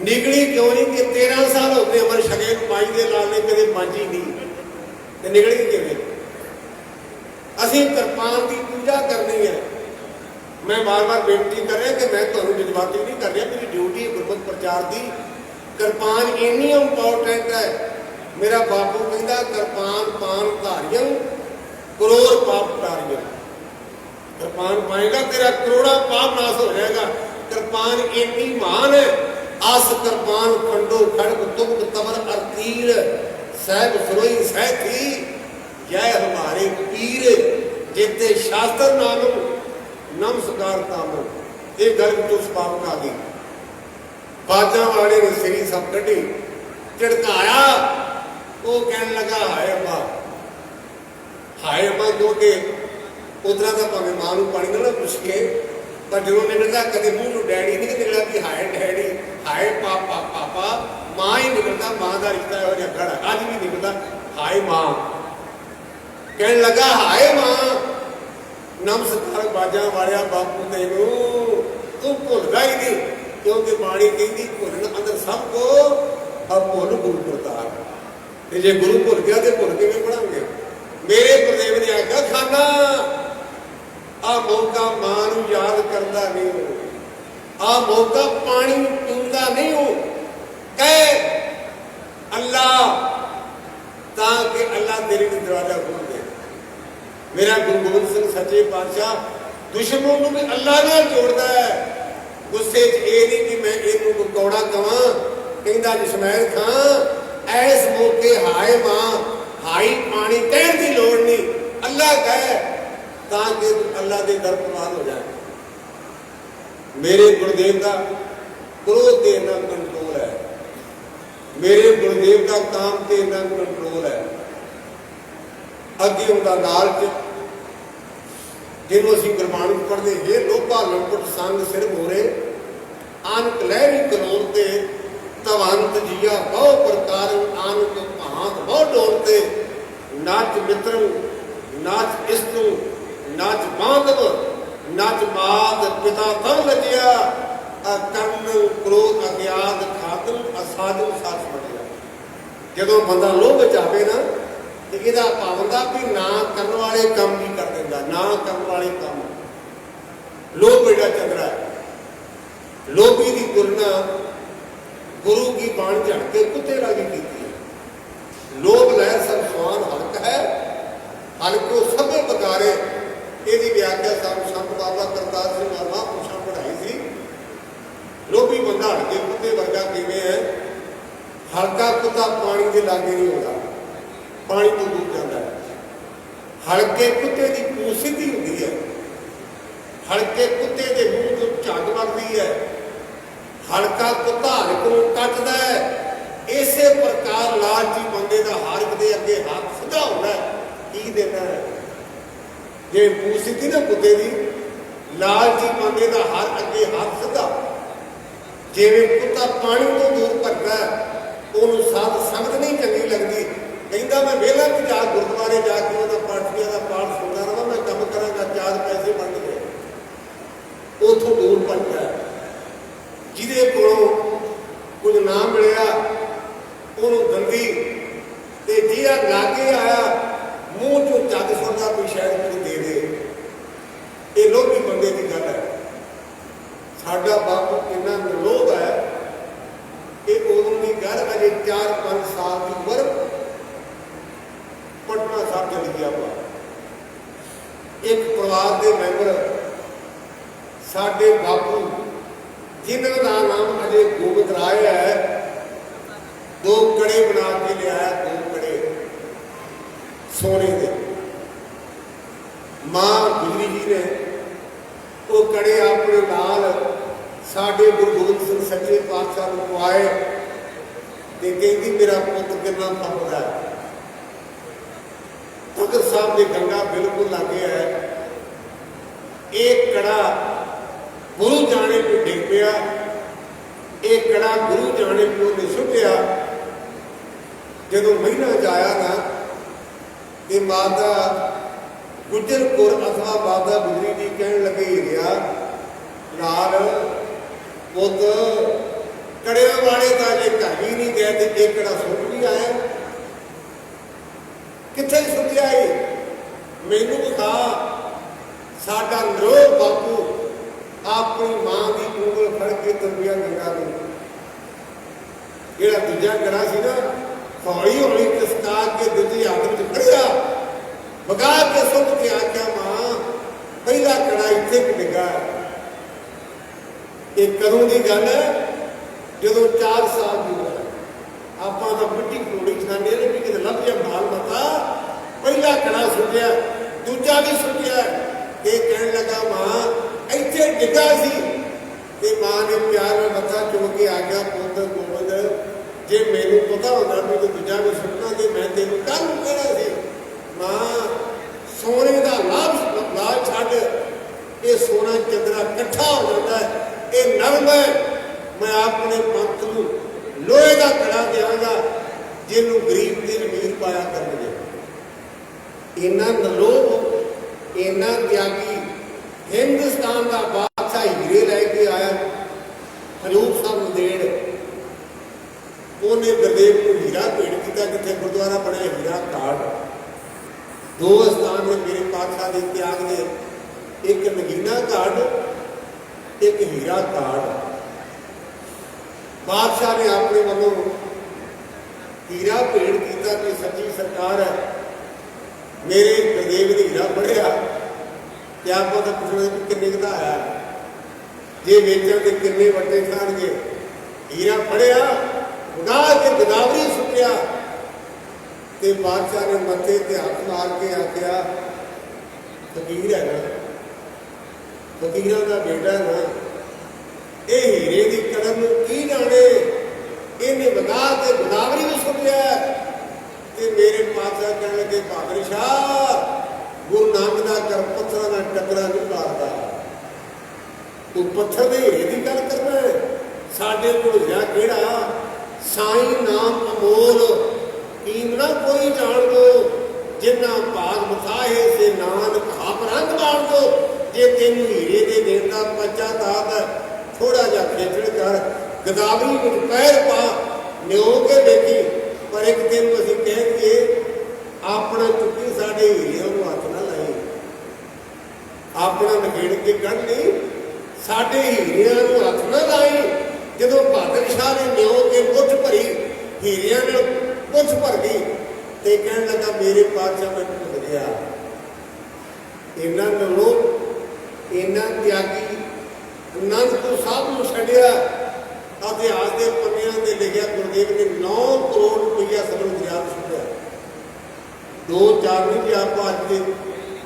निकली क्यों नहीं कि 13 साल हो गए अमर छके माई के लाल ने कदे मांजी नहीं, तो निकली किवें? असीं कृपान की पूजा करनी है। मैं बार बार बेनती कर रहा कि मैं तुहानूं जज्बाती नहीं कर रहा, मेरी ड्यूटी है गुरमत प्रचार की। कृपान इन्नी इंपॉर्टेंट है। मेरा बापू कहता कृपान पान धारियं करोड़ पाप टारियं। कृपान पाएगा तेरा करोड़ा पाप नाश हो जाएगा। कृपान इतनी महान है। आस कृपान खंडो खड़ग तुम तवर अर्तील साहब सुरोई सह थी, यह हमारे पीर जेते शास्त्र नाम नमस्कार तामो। ये गल तो समाप्त आ गई। बाजा वाले ने श्री सब कढ़ी झड़काया। वो कहने लगा हाय अम्मा, हाय अम्मा, क्योंकि उतना तो भावे मां को पानी ना पुछ के, पर जो निकलता कदे मूँह डैडी नहीं निकला कि हाय डैडी, हाय पापा पापा, मां ही निकलता। मां का रिश्ता हो जाए खड़ा अज भी निकलता हाय मां। कहने लगा हाय मां, नमस्कार बाजा वालिया बापू तेनू तू भुलदा ही नहीं, क्योंकि बाणी कहती भुलन अंदर सब को अब भुल गुरु प्रताप। जे गुरु भुल गया तो भुल किवें पढ़ांगे? मेरे गुरुदेव ने आख्या खाना आ मौका मां नूं याद करदा नहीं हो, आ मौका पानी पींदा नहीं हो, कह अल्लाह ताकि अल्लाह तेरे लिए दरवाजा खोल दे। मेरा गुरु गोबिंद सिंह सच्चे पातशाह दुश्मनों को भी अल्लाह नाल जोड़ता है। गुस्से च ये नहीं कि मैं इनू कौड़ा कवां। कहंदा जशमैर खां ऐस मौके हाय मां, हाई पानी कहण की लोड़ नहीं, अल्लाह कह ताकि अल्लाह के दर प्रवान हो जाए। मेरे गुरुदेव का क्रोध ते इन्ना कंट्रोल है, मेरे गुरुदेव का काम ते इन्ना कंट्रोल है। अगे उनका लालच जिन्हों असीं गुरबाणी पढ़ते हे लोभा लंपट संग सिर मोरे आनक लहरी करोड़ते तवंत जिया बहु प्रकार आनक भांत बहु डोलते नाच मित्र नाच इस्तु नाच बांधव नाच माद पिता तव लजिया कर्ण क्रोध अज्ञात खातम असाधु साथ बढ़िया। जदों बंदा लोभ च आवे ना तो यदा पावंदा भी ना करने वाले काम भी कर देंदा, ना करने वाले काम। लोभ बेटा चंद्रा है। लोभी की तुलना गुरु की बाण झड़ के कुत्ते लागी की है। लोभ लहर सब स्वान हक है, ਹਲਕੋ ਸਭੇ ਬਕਾਰੇ। ਇਹਦੀ ਵਿਆਖਿਆ ਸਾਨੂੰ ਸੰਤ ਬਾਬਾ ਕਰਤਾਰ ਸਿੰਘ ਮਹਾਂਪੁਰਸ਼ਾਂ ਪੜ੍ਹਾਈ ਸੀ। ਲੋਭੀ ਬੰਦਾ ਹਲਕੇ ਕੁੱਤੇ ਵਰਗਾ ਕਿਵੇਂ ਹੈ? ਹਲਕਾ ਕੁੱਤਾ ਪਾਣੀ ਦੇ ਲਾਗੇ ਨਹੀਂ ਆਉਂਦਾ, ਪਾਣੀ ਤੋਂ ਦੂਰ ਜਾਂਦਾ ਹੈ। ਹਲਕੇ ਕੁੱਤੇ ਦੀ ਪੂਛ ਸਿੱਧੀ ਹੁੰਦੀ ਹੈ, ਹਲਕੇ ਕੁੱਤੇ ਦੇ ਮੂੰਹ ਤੋਂ ਝੱਗ ਵਗਦੀ ਹੈ, ਹਲਕਾ ਕੁੱਤਾ ਹਲਕ ਨੂੰ ਕੱਟਦਾ ਹੈ। ਇਸੇ ਪ੍ਰਕਾਰ ਲਾਲਚੀ ਬੰਦੇ ਦਾ ਹਰ ਇੱਕ ਦੇ ਅੱਗੇ ਹੱਥ ਸਿੱਧਾ ਹੁੰਦਾ ਹੈ। ਕੀ ਦੇਣਾ ਹੈ? ਜੇ ਪੂਛ ਸਿੱਧੀ ਨਾ ਕੁੱਤੇ ਦੀ, ਲਾਲਚੀ ਬੰਦੇ ਦਾ ਹਰ ਅੱਗੇ ਹੱਥ ਸਿੱਧਾ। ਜਿਵੇਂ ਕੁੱਤਾ ਪਾਣੀ ਤੋਂ ਦੂਰ ਭੱਜਦਾ, ਉਹਨੂੰ ਸਾਧ ਸੰਗਤ ਨਹੀਂ ਚੰਗੀ ਲੱਗਦੀ। ਕਹਿੰਦਾ ਮੈਂ ਵਿਹਲਾ ਵੀ ਜਾ ਗੁਰਦੁਆਰੇ ਜਾ ਕੇ ਉਹਦਾ ਪਾਠੀਆਂ ਦਾ ਪਾਠ ਸੁਣਦਾ ਰਹਾਂ, ਮੈਂ ਕੰਮ ਕਰਾਂਗਾ, 4 ਪੈਸੇ ਬਣ ਗਏ। ਉੱਥੋਂ ਦੂਰ ਭੱਜਦਾ। ਜਿਹਦੇ ਕੋਲੋਂ ਕੁਝ ਨਾ ਮਿਲਿਆ ਉਹਨੂੰ ਦੰਦੀ, ਤੇ ਜਿਹੜਾ ਲਾਗੇ ਆਇਆ ਮੂੰਹ ਚੋਂ ਝੱਗ ਸੁਣਦਾ ਵੀ ਸ਼ਾਇਦ ਮੈਨੂੰ ਦੇ ਦੇ। ਇਹ ਲੋਭੀ ਬੰਦੇ ਦੀ ਗੱਲ ਹੈ। ਸਾਡਾ ਬਾਪੂ ਕਿੰਨਾ ਨਿਰਲੋਭ ਹੈ। ਇਹ ਉਦੋਂ ਦੀ ਗੱਲ, ਅਜੇ 4-5 ਸਾਲ ਦੀ ਉਮਰ, ਪਟਨਾ ਸਾਹਿਬ ਚਲੀ ਗਿਆ। ਇੱਕ ਪਰਿਵਾਰ ਦੇ ਮੈਂਬਰ ਸਾਡੇ ਬਾਪੂ, ਜਿਨ੍ਹਾਂ ਦਾ ਨਾਮ ਅਜੇ ਗੋਬਿੰਦ ਰਾਏ ਹੈ, 2 ਕੜੇ ਬਣਾ ਕੇ ਲਿਆਇਆ, 2 ਕੜੇ ਸੋਨੇ ਦੇ। ਮਾਂ ਗੁਜਰੀ ਜੀ ਨੇ ਉਹ ਕੜੇ ਆਪਣੇ ਨਾਲ ਸਾਡੇ ਗੁਰੂ ਗੋਬਿੰਦ ਸਿੰਘ ਸੱਚੇ ਪਾਤਸ਼ਾਹ ਨੂੰ ਪਵਾਏ ਤੇ ਕਹਿੰਦੀ ਮੇਰਾ ਪੁੱਤ ਕਿੰਨਾ ਫੱਬਦਾ ਹੈ। ਤਖਤ ਸਾਹਿਬ ਦੇ ਗੰਗਾ ਬਿਲਕੁਲ ਲਾਗੇ ਹੈ। ਇਹ ਕੜਾ ਗੁਰੂ ਜਾਣੇ ਨੂੰ ਡਿੱਗ ਪਿਆ। ਇਹ ਕੜਾ ਗੁਰੂ ਜਾਣੇ ਨੂੰ ਉਹਨੇ ਸੁੱਟਿਆ। ਜਦੋਂ ਮਹੀਨਾ ਜਾਇਆ ਨਾ, ਤੇ ਮਾਤਾ ਗੁਜਰ ਕੌਰ ਅਥਵਾ ਮਾਤਾ ਗੁਜਰੀ ਜੀ ਕਹਿਣ ਲੱਗੇ ਗਿਆ ਨਾਲ, ਪੁੱਤ ਕੜਿਆਂ ਵਾਲੇ ਤਾਂ ਜੇ ਘਰ ਹੀ ਨਹੀਂ ਗਏ ਤੇ ਇਹ ਕੜਾ ਸੁੱਟ ਵੀ ਆਇਆ। ਕਿੱਥੇ ਸੁੱਟਿਆ? ਮੈਨੂੰ ਵਿਖਾ। ਸਾਡਾ ਨਿਰੋਧ ਬਾਪੂ ਆਪਣੀ ਮਾਂ ਦੀ ਉਂਗਲ ਫੜ ਕੇ ਤੁਰਿਆ ਗੰਗਾ ਨੂੰ। ਜਿਹੜਾ ਦੂਜਾ ਕੜਾ ਸੀ ਨਾ, ਹੌਲੀ ਹੌਲੀ ਚਸਕਾ ਕੇ ਦੂਜੇ ਹੱਥ ਵਿੱਚ ਫੜਿਆ, ਵਗਾ ਕੇ ਸੁੱਟ ਕੇ ਆਖਿਆ, ਮਾਂ ਪਹਿਲਾ ਕੜਾ ਇੱਥੇ ਕਿ ਡਿੱਗਾ। ਇਹ ਕਦੋਂ ਦੀ ਗੱਲ ਹੈ? ਜਦੋਂ 4 ਸਾਲ ਦੀ ਉਮਰ। ਆਪਾਂ ਤਾਂ ਮਿੱਟੀ ਕੋੜੀ ਖਾਂਦੇ ਨੇ ਵੀ ਕਿਤੇ ਲੱਭ ਜਾ ਮਾਲ ਮਤਾ। ਪਹਿਲਾ ਕੜਾ ਸੁੱਟਿਆ, ਦੂਜਾ ਵੀ ਸੁੱਟਿਆ। ਇਹ ਕਹਿਣ ਲੱਗਾ, ਮਾਂ ਇੱਥੇ ਡਿੱਗਾ ਸੀ। ਤੇ ਮਾਂ ਨੇ ਪਿਆਰ ਨਾਲ ਮੱਥਾ ਚੁੱਕ ਕੇ ਆਖਿਆ, ਪੁੱਤ ਗੋਬਿੰਦ, ਜੇ ਮੈਨੂੰ ਪਤਾ ਹੁੰਦਾ ਵੀ ਤੂੰ ਦੂਜਾ ਵੀ ਸੁੱਟਣਾ ਤੇ ਮੈਂ ਤੈਨੂੰ ਕੱਲ ਨੂੰ ਕਹਿਣਾ ਸੀ। ਮਾਂ ਸੋਨੇ ਦਾ ਲਾਭ ਛੱਡ, ਇਹ ਸੋਨਾ ਚੰਦਰਾ ਇਕੱਠਾ ਹੋ ਜਾਂਦਾ ਹੈ। ਇਹ ਨਰਮ ਹੈ। ਮੈਂ ਆਪਣੇ ਪੰਥ ਨੂੰ ਲੋਹੇ ਦਾ ਕੜਾ ਦਿਆਂਗਾ, ਜਿਹਨੂੰ ਗਰੀਬ ਤੇ ਅਮੀਰ ਪਾਇਆ ਕਰਨਗੇ। ਇੰਨਾ ਨਿਰਲੋਭ, ਇੰਨਾ ਤਿਆਗੀ। ਹਿੰਦੁਸਤਾਨ ਦਾ ਬਾਦਸ਼ਾਹ ਹੀਰੇ ਲੈ ਕੇ ਆਇਆ ਹਜ਼ੂਰ ਸਾਹਿਬ ਨੂੰ ਦੇਣ। ਉਹਨੇ ਗੁਰਦੇਵ ਨੂੰ ਹੀਰਾ ਭੇਟ ਕੀਤਾ, ਜਿੱਥੇ ਗੁਰਦੁਆਰਾ ਬਣਿਆ ਹੀਰਾ ਘਾਟ। 2 ਸਥਾਨ ਨੇ ਮੇਰੇ ਪਾਤਸ਼ਾਹ ਦੇ ਤਿਆਗ ਦੇ, ਇੱਕ ਨਗੀਨਾ ਘਾਟ, ਇੱਕ ਹੀਰਾ ਘਾਟ। ਬਾਦਸ਼ਾਹ ਨੇ ਆਪਣੇ ਵੱਲੋਂ ਹੀਰਾ ਭੇਟ ਕੀਤਾ ਕਿ ਸੱਚੀ ਸਰਕਾਰ ਹੈ, ਮੇਰੇ ਗੁਰਦੇਵ ਨੇ ਹੀਰਾ ਫੜਿਆ ਤੇ ਆਪਾਂ ਤਾਂ ਪੁੱਛਣਾ ਕਿੰਨੇ ਕੁ ਦਾ ਆਇਆ, ਜੇ ਵੇਚਣ ਦੇ ਕਿੰਨੇ ਵੱਡੇ ਖਾਣਗੇ। ਹੀਰਾ ਫੜਿਆ, ਉਡਾ ਕੇ ਗੋਦਾਵਰੀ ਸੁੱਟਿਆ ਤੇ ਬਾਦਸ਼ਾਹ ਨੇ ਮੱਥੇ ਤੇ ਹੱਥ ਮਾਰ ਕੇ ਆਖਿਆ, ਫਕੀਰ ਹੈ ਨਾ, ਫਕੀਰਾਂ ਦਾ ਬੇਟਾ ਨਾ, ਇਹ ਹੀਰੇ ਦੀ ਕਦਰ ਨੂੰ ਕੀ ਜਾਣੇ। ਇਹਨੇ ਵਗਾ ਕੇ ਗੋਦਾਵਰੀ ਵੀ ਸੁੱਟਿਆ। ਤੇ ਮੇਰੇ ਪਾਤਸ਼ਾਹ ਕਹਿਣ ਲੱਗੇ, ਬਹਾਦਰ ਸ਼ਾਹ, ਗੁਰੂ ਨਾਨਕ ਦਾ ਕਰ ਪੱਥਰਾਂ ਨਾਲ ਟੱਕਰਾ ਨਹੀਂ ਮਾਰਦਾ। ਤੂੰ ਪੱਥਰ ਦੇ ਹੀਰੇ ਦੀ ਗੱਲ ਕਰਨਾ। ਸਾਡੇ ਕੋਲ ਹੀਰਾ ਕਿਹੜਾ? ਸਾਈਂ ਨਾਮ ਅਮੋਲ, ਕੀਮ ਨਾ ਕੋਈ ਜਾਣ ਦੋ। ਜਿੰਨਾ ਭਾਗ ਮਥਾਏ ਸੇ ਨਾਨਕ ਆਪ ਰੰਗ ਮਾਰ ਦੋ। ਜੇ ਤੈਨੂੰ ਹੀਰੇ ਦੇ ਦੇਣ ਦਾ ਪਛਤਾਵਾ ਹੈ, ਥੋੜਾ ਜਿਹਾ ਖੇਚਲ ਕਰ, ਗੋਦਾਵਰੀ ਵਿੱਚ ਪੈਰ ਪਾ, ਨਿਓ ਕੇ ਦੇਖੀ। ਪਰ ਇੱਕ ਦਿਨ ਅਸੀਂ ਕਹਿਣਗੇ, ਆਪਣਾ ਚੁੱਕੀ ਸਾਡੇ ਹੀਰਿਆਂ ਨੂੰ ਹੱਥ ਨਾ ਲਾਈ। ਆਪਣਾ ਨਗੇੜ ਕੇ ਕੱਢ ਲਈ, ਸਾਡੇ ਹੀਰਿਆਂ ਨੂੰ ਹੱਥ ਨਾ ਲਾਈ। ਜਦੋਂ ਬਹਾਦਰ ਸ਼ਾਹ ਨੇ ਨਿਓ ਕੇ ਮੁੱਠ ਭਰੀ, ਹੀਰਿਆਂ ਨਾਲ ਮੁੱਠ ਭਰ ਗਈ ਤੇ ਕਹਿਣ ਲੱਗਾ, ਮੇਰੇ ਪਾਤਸ਼ਾਹ ਮੈਨੂੰ ਭੁੱਲ ਗਿਆ। इन्ना नलोक इन्ना त्यागी आनंदपुर साहब को छड्डिया। इतिहास के पन्नियां ते लिखिया गुरुदेव ने 9 करोड़ रुपया सगरों दरिया में सुट्टिया। 2-4 नहीं भी आप अज के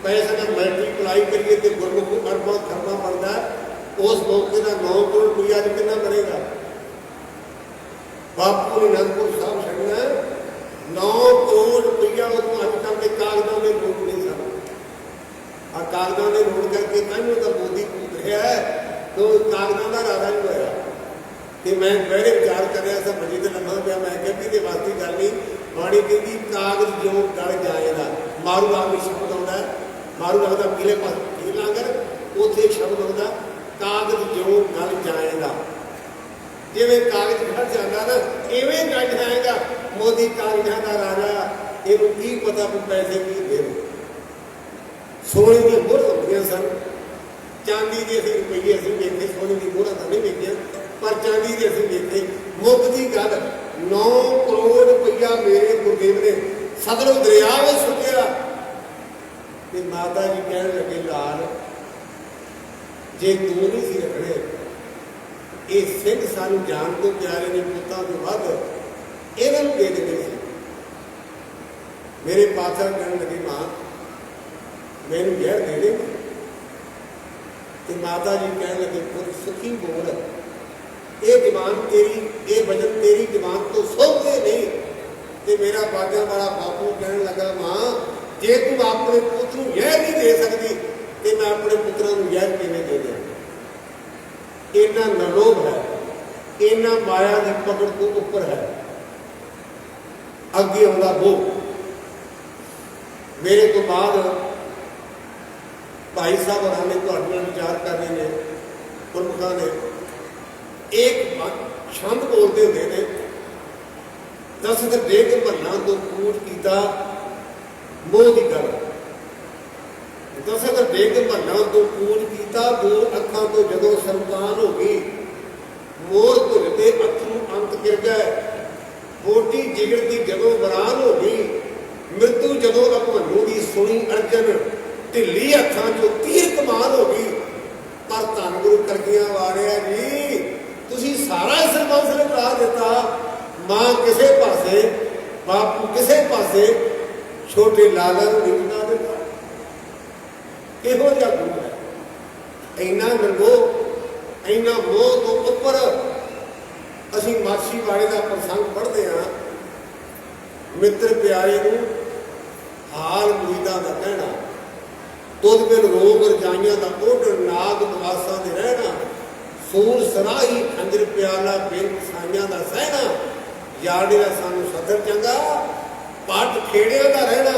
पैसे का मल्टीप्लाई करिए तो गुरमुख अरबा खरबा बनता है। उस मौके का 9 करोड़ रुपया अज कितना बनेगा। बापू ने आनंदपुर साहब छड्डना 9 करोड़ रुपया उदों अजकल के कागजां के नोट नहीं सन। आ कागजां के नोट करके तैनूं तो मोदी पूछ रहा है तो कागजां का राजा नहीं होया। कि मैं पहले विचार कर रहा था बजी तो लम्हा पाया मैं क्या भी वास्ती गल नहीं बाणी कहती कागज जो गल जाएगा। मारू राग भी शब्द आता है। मारू राग का पीले पास पीला कर उसे एक शब्द आता कागज जो गल जाएगा। जिवें कागज घट जाता ना इवें गल जाएगा। मोदी कागजां का राजा इनू की पता भी पैसे की दे। सोने की मोहर होंदियां सन चांदी के असीं रुपये असीं वेखे सोने की मोहर तो नहीं वेखियां पर चांदी के असीं वेखे। मुकदी गल 9 करोड़ रुपया मेरे गुरुदेव ने सदरों दरिया में सुटिया। ते माता जी कहन लगे लाल जे तू नहीं सी रखने ये सिंह सानू जान तो प्यारे ने पुत्तां तो वध इन्हां नूं दे देने सी। मेरे पातशाह कहन लगे मां मैनूं जहर दे देंगे। तो माता जी कहन लगे पुत सुखी बोल ये जबान तेरी ये वजन तेरी जबान तो सौंपते नहीं। तो मेरा बाजा वाला बापू कहन लगा मां जे तू अपने पुत्र नूं जहर नहीं दे सकती तो मैं अपने पुत्रों को जहर किवें दे दें। इन्ना नलोभ है इन्ना माया की पकड़ तो ऊपर है। अगे आउंदा वो मेरे तो बाद भाई साहब और ने तो विचार करने ने गुरमुखा ने एक छंद बोलते होंगे ने दसत डेग महलों तो कूच किया मोह की गल। दसत डेग महलों तो कूच किया दूर अखां तो जदों संतान हो गई। मोर धुलते अथरू अंत गिर गए। बोटी जिगर की जदों बरान हो गई। मृत्यु जदों अभमनू की सुनी अर्जन ढिली हथां चो तीर कमान हो गई। पर धन गुरु करगियां वारिया जी तुसी सारा सरबंस लुटा दिता। मां किसे पासे बापू किसे पासे छोटे लाला नूं नहीं लुटा दिता। किहो जिहा गुरु है इन्ना निर्मोह इन्ना मोह तो उपर। असीं माछी वाले का प्रसंग पढ़ते हैं मित्र प्यारे नूं हाल मुरीदां दा कहना तुद बिन रोग रजाइयां का ओढ़ नाग नवासा दे रहना। सूर सराही खंजर प्याला बिन साइयां का सहना। यारे का सानू सदर चंगा पट खेड़िया का रहना।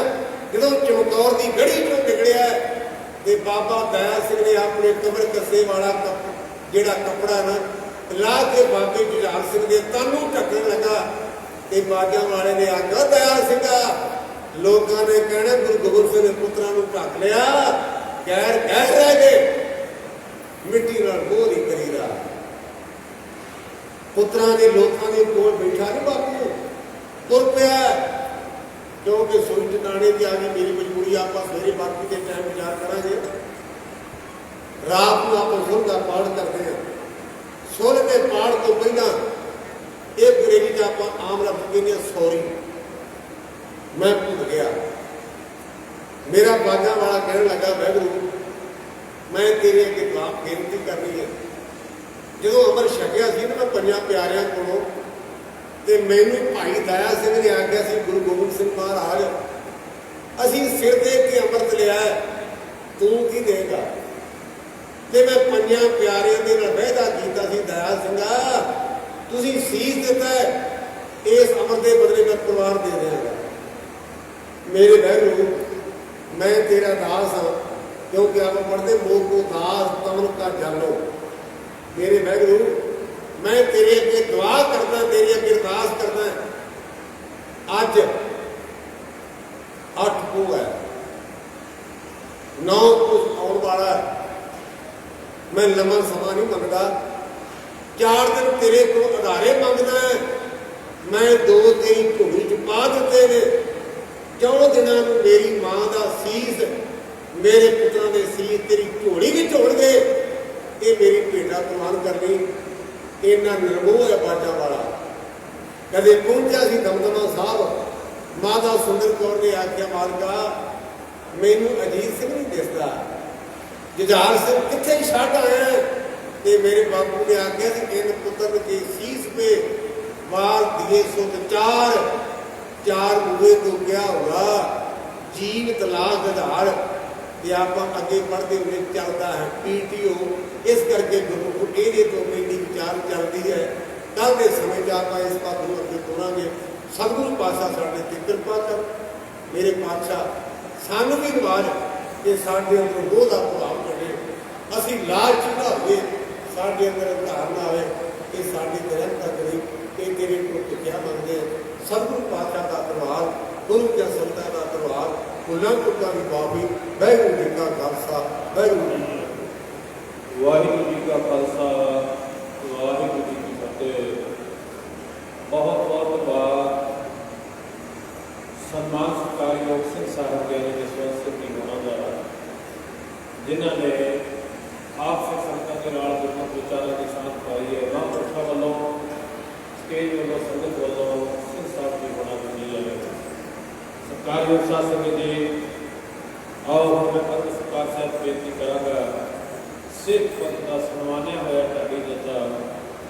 जो चमकौर की गढ़ी चो निकलिया तो बाबा दया सिंह ने अपने कमर कसे वाला जोड़ा कपड़ा ना ला के बाबे जुझार सिंह ने तनू ढकन लगा। तो बाजा वाले ने आखा दया सिंह लोगों ने कहना गुरु गोबिंद सिंह ने पुत्रों को ढक लिया गैर गैर रह गए। मिट्टी नाल मोह नहीं करी रहा। पुत्रों के लोगों के कोल बैठा नहीं बापू तुर पिया क्योंकि सुई टिकाने की आ गई मेरी मजबूरी। आप सवेरे बाकी के टाइम विचार करेंगे। रात को आप सुर का पाठ करते हैं। सुर के पाठ तो पहला एक अंग्रेजी का आप आम लफ्ज कहते हैं सॉरी मैं भूल गया। मेरा बाजा वाला कहने लगा वाहगुरू मैं तेरे अगे बेनती करनी है। जो अमर छकिया सी ना मैं 5 प्यारियां को तो मैनू भाई दया सिंह ने आख्या सी गुरु गोबिंद सिंह महाराज असीं सिर दे के अमृत लिया तू की देगा। तो मैं 5 प्यारियां दे नाल वायदा कीता सी दया सिंह तुसीं सीस दिता है इस अमृत के बदले मैं परिवार दे देंगा। मेरे वाहगुरू मैं तेरा दास हाँ क्योंकि आप पढ़ते मोह को दास तमन का जानो। मेरे वाहगुरू मैं तेरे अगे दुआ करदा तेरे अगे अरदास करदा अज 8 पू है 9 कुछ आने वाला है। मैं लम्हा समा नहीं मंगता 4 दिन तेरे को आधारे मंगदा है। मैं 2 तेरी झोली च पा दिते ने 4 दिनों में मेरी मां का सीस मेरे पुत्रों के सीर तेरी झोली भी झोल गए, ये मेरी भेटा कुर्बान करनी। इन्ना निर्मोह है बाजा वाला। कदे पहुंचा सी दमदमा साहब, माता सुंदर कौर ने आख्या मालका मैनू अजीत सिंह नहीं दिसदा, जुझार सिंह कितने छड्ड आया। तो मेरे बापू ने आख्या कि इन पुत्र के शीश पे वार दिए सुत चार, चार मुए तो क्या होगा जीव तलाक आधार। ये आप अगे पढ़ते हुए चलता है PTO, इस करके गुरमुख ये तो मेरी विचार चलती है। कल के समय च आप इस बात को अगे तोड़ांगे। सतगुरु पातशाह साडे ते कृपा कर, मेरे पातशाह सानू भी नवाज कि साडे अंदर मोह का प्रभाव पड़े, असी लालची ना होवे, साडे अंदर अहंकार ना आए, ये साडी निरंतर करी, ये तेरे को क्या मंगते हैं। सतगुरु पातशाह का दरबार, गुरु के संतां का दरबार, फुलां पुत्तां दी बाबी, वाहिगुरू जी का खालसा, वाहिगुरू जी की फतेह। वाहिगुरू जी का खालसा, वाहिगुरू जी की फतेह। बहुत बहुत बार सम्मान सत्कारयोग सिंह साहब ज्ञानी जसवंत सिंह जी होना का, जिन्होंने आप सिख संगत के नाल गुरमत विचारों की साथ पाई है। महापुरुषों वालों स्टेज वालों संगत वालों सिंह साहब जी होना मिली है। सत्कारयोग साध संगत जी, आओ मैं पंथ सरकार साहब बेनती करांगा, सिख पंथ का सन्मानिया होया ढाडी जत्था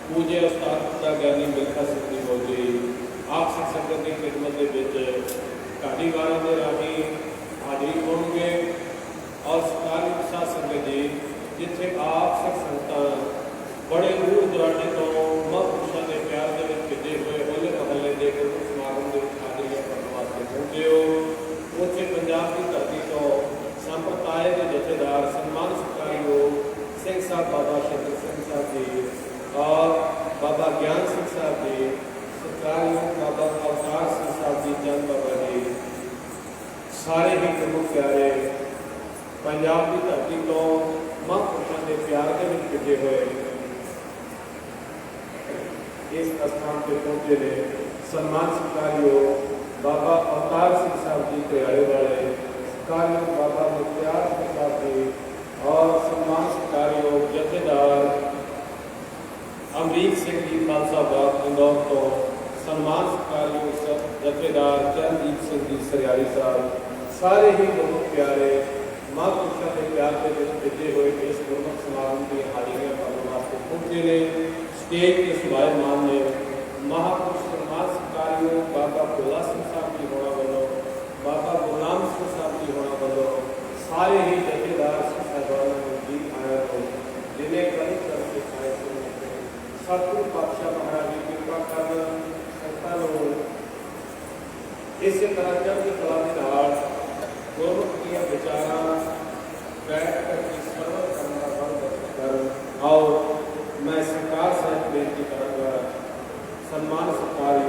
पूजे उस्ताद पिता ज्ञानी मिल्खा सिंह जी मौजी आप सिख संगत की खिदमत के ढाडी वालों के राही हाजिरी होंगे। और सरकारी साध संगत जी, जिथे आप सिख संगत बड़े दूर दराडे तो महापुरुषों के प्यार के खिजे हुए होले महल्ले के गुरु समागम के हाजिरियां करने वास्ते पहुंचे हो, उत्थे पंजाब की धरती तो संप्रदाय के जथेदार सन्मान सत्कारयोग सिंह साहब बाबा शंकर सिंह साहब जी और बाबा ज्ञान सिंह साहब जी, सत्कारयोग बाबा अवतार सिंह साहब जी, चंद बाबा जी, सारे ही प्रमुख प्यारे पंजाब की धरती तो महापुरुषों के प्यार के खिजे हुए इस स्थान पर पहुंचे ने। सम्मान सत्कारयोग बाबा अवतार सिंह साहब जी त्यारे वाले, सत्कारयोग बाबा मुख्तियार सिंह साहब जी और सम्मान सत्कारयोग जथेदार अमरीक सिंह जी खालसा बाग इंदौर तो, सम्मान सत्कारयोग जथेदार चरणदीप सिंह जी सरियाली साहब, सारे ही बहुत प्यारे महापुरुषों के प्यार के खिजे हुए इस गुरमत समागम की हाजिरियां करने वास्ते पहुंचे ने। स्टेज के सुभायमान ने महापुरुष सम्मान सत्कारयोग बाबा भोला सिंह साहब जी होना वालों, बाबा गुरनाम सिंह साहब जी होना वालों, सारे ही जथेदार सिंह साहबान जी आया हो, जिन्हें कई करके आए सतगुरु पातशाह महाराज की कृपा कर संतां इस तरह चढ़ती कला के नाल गुरमुख ਦੀਆਂ विचारां बैठ करके सरवण करने का बल कर। आओ मैं सरकार साहब बेनती करूँगा, सम्मान सत्कार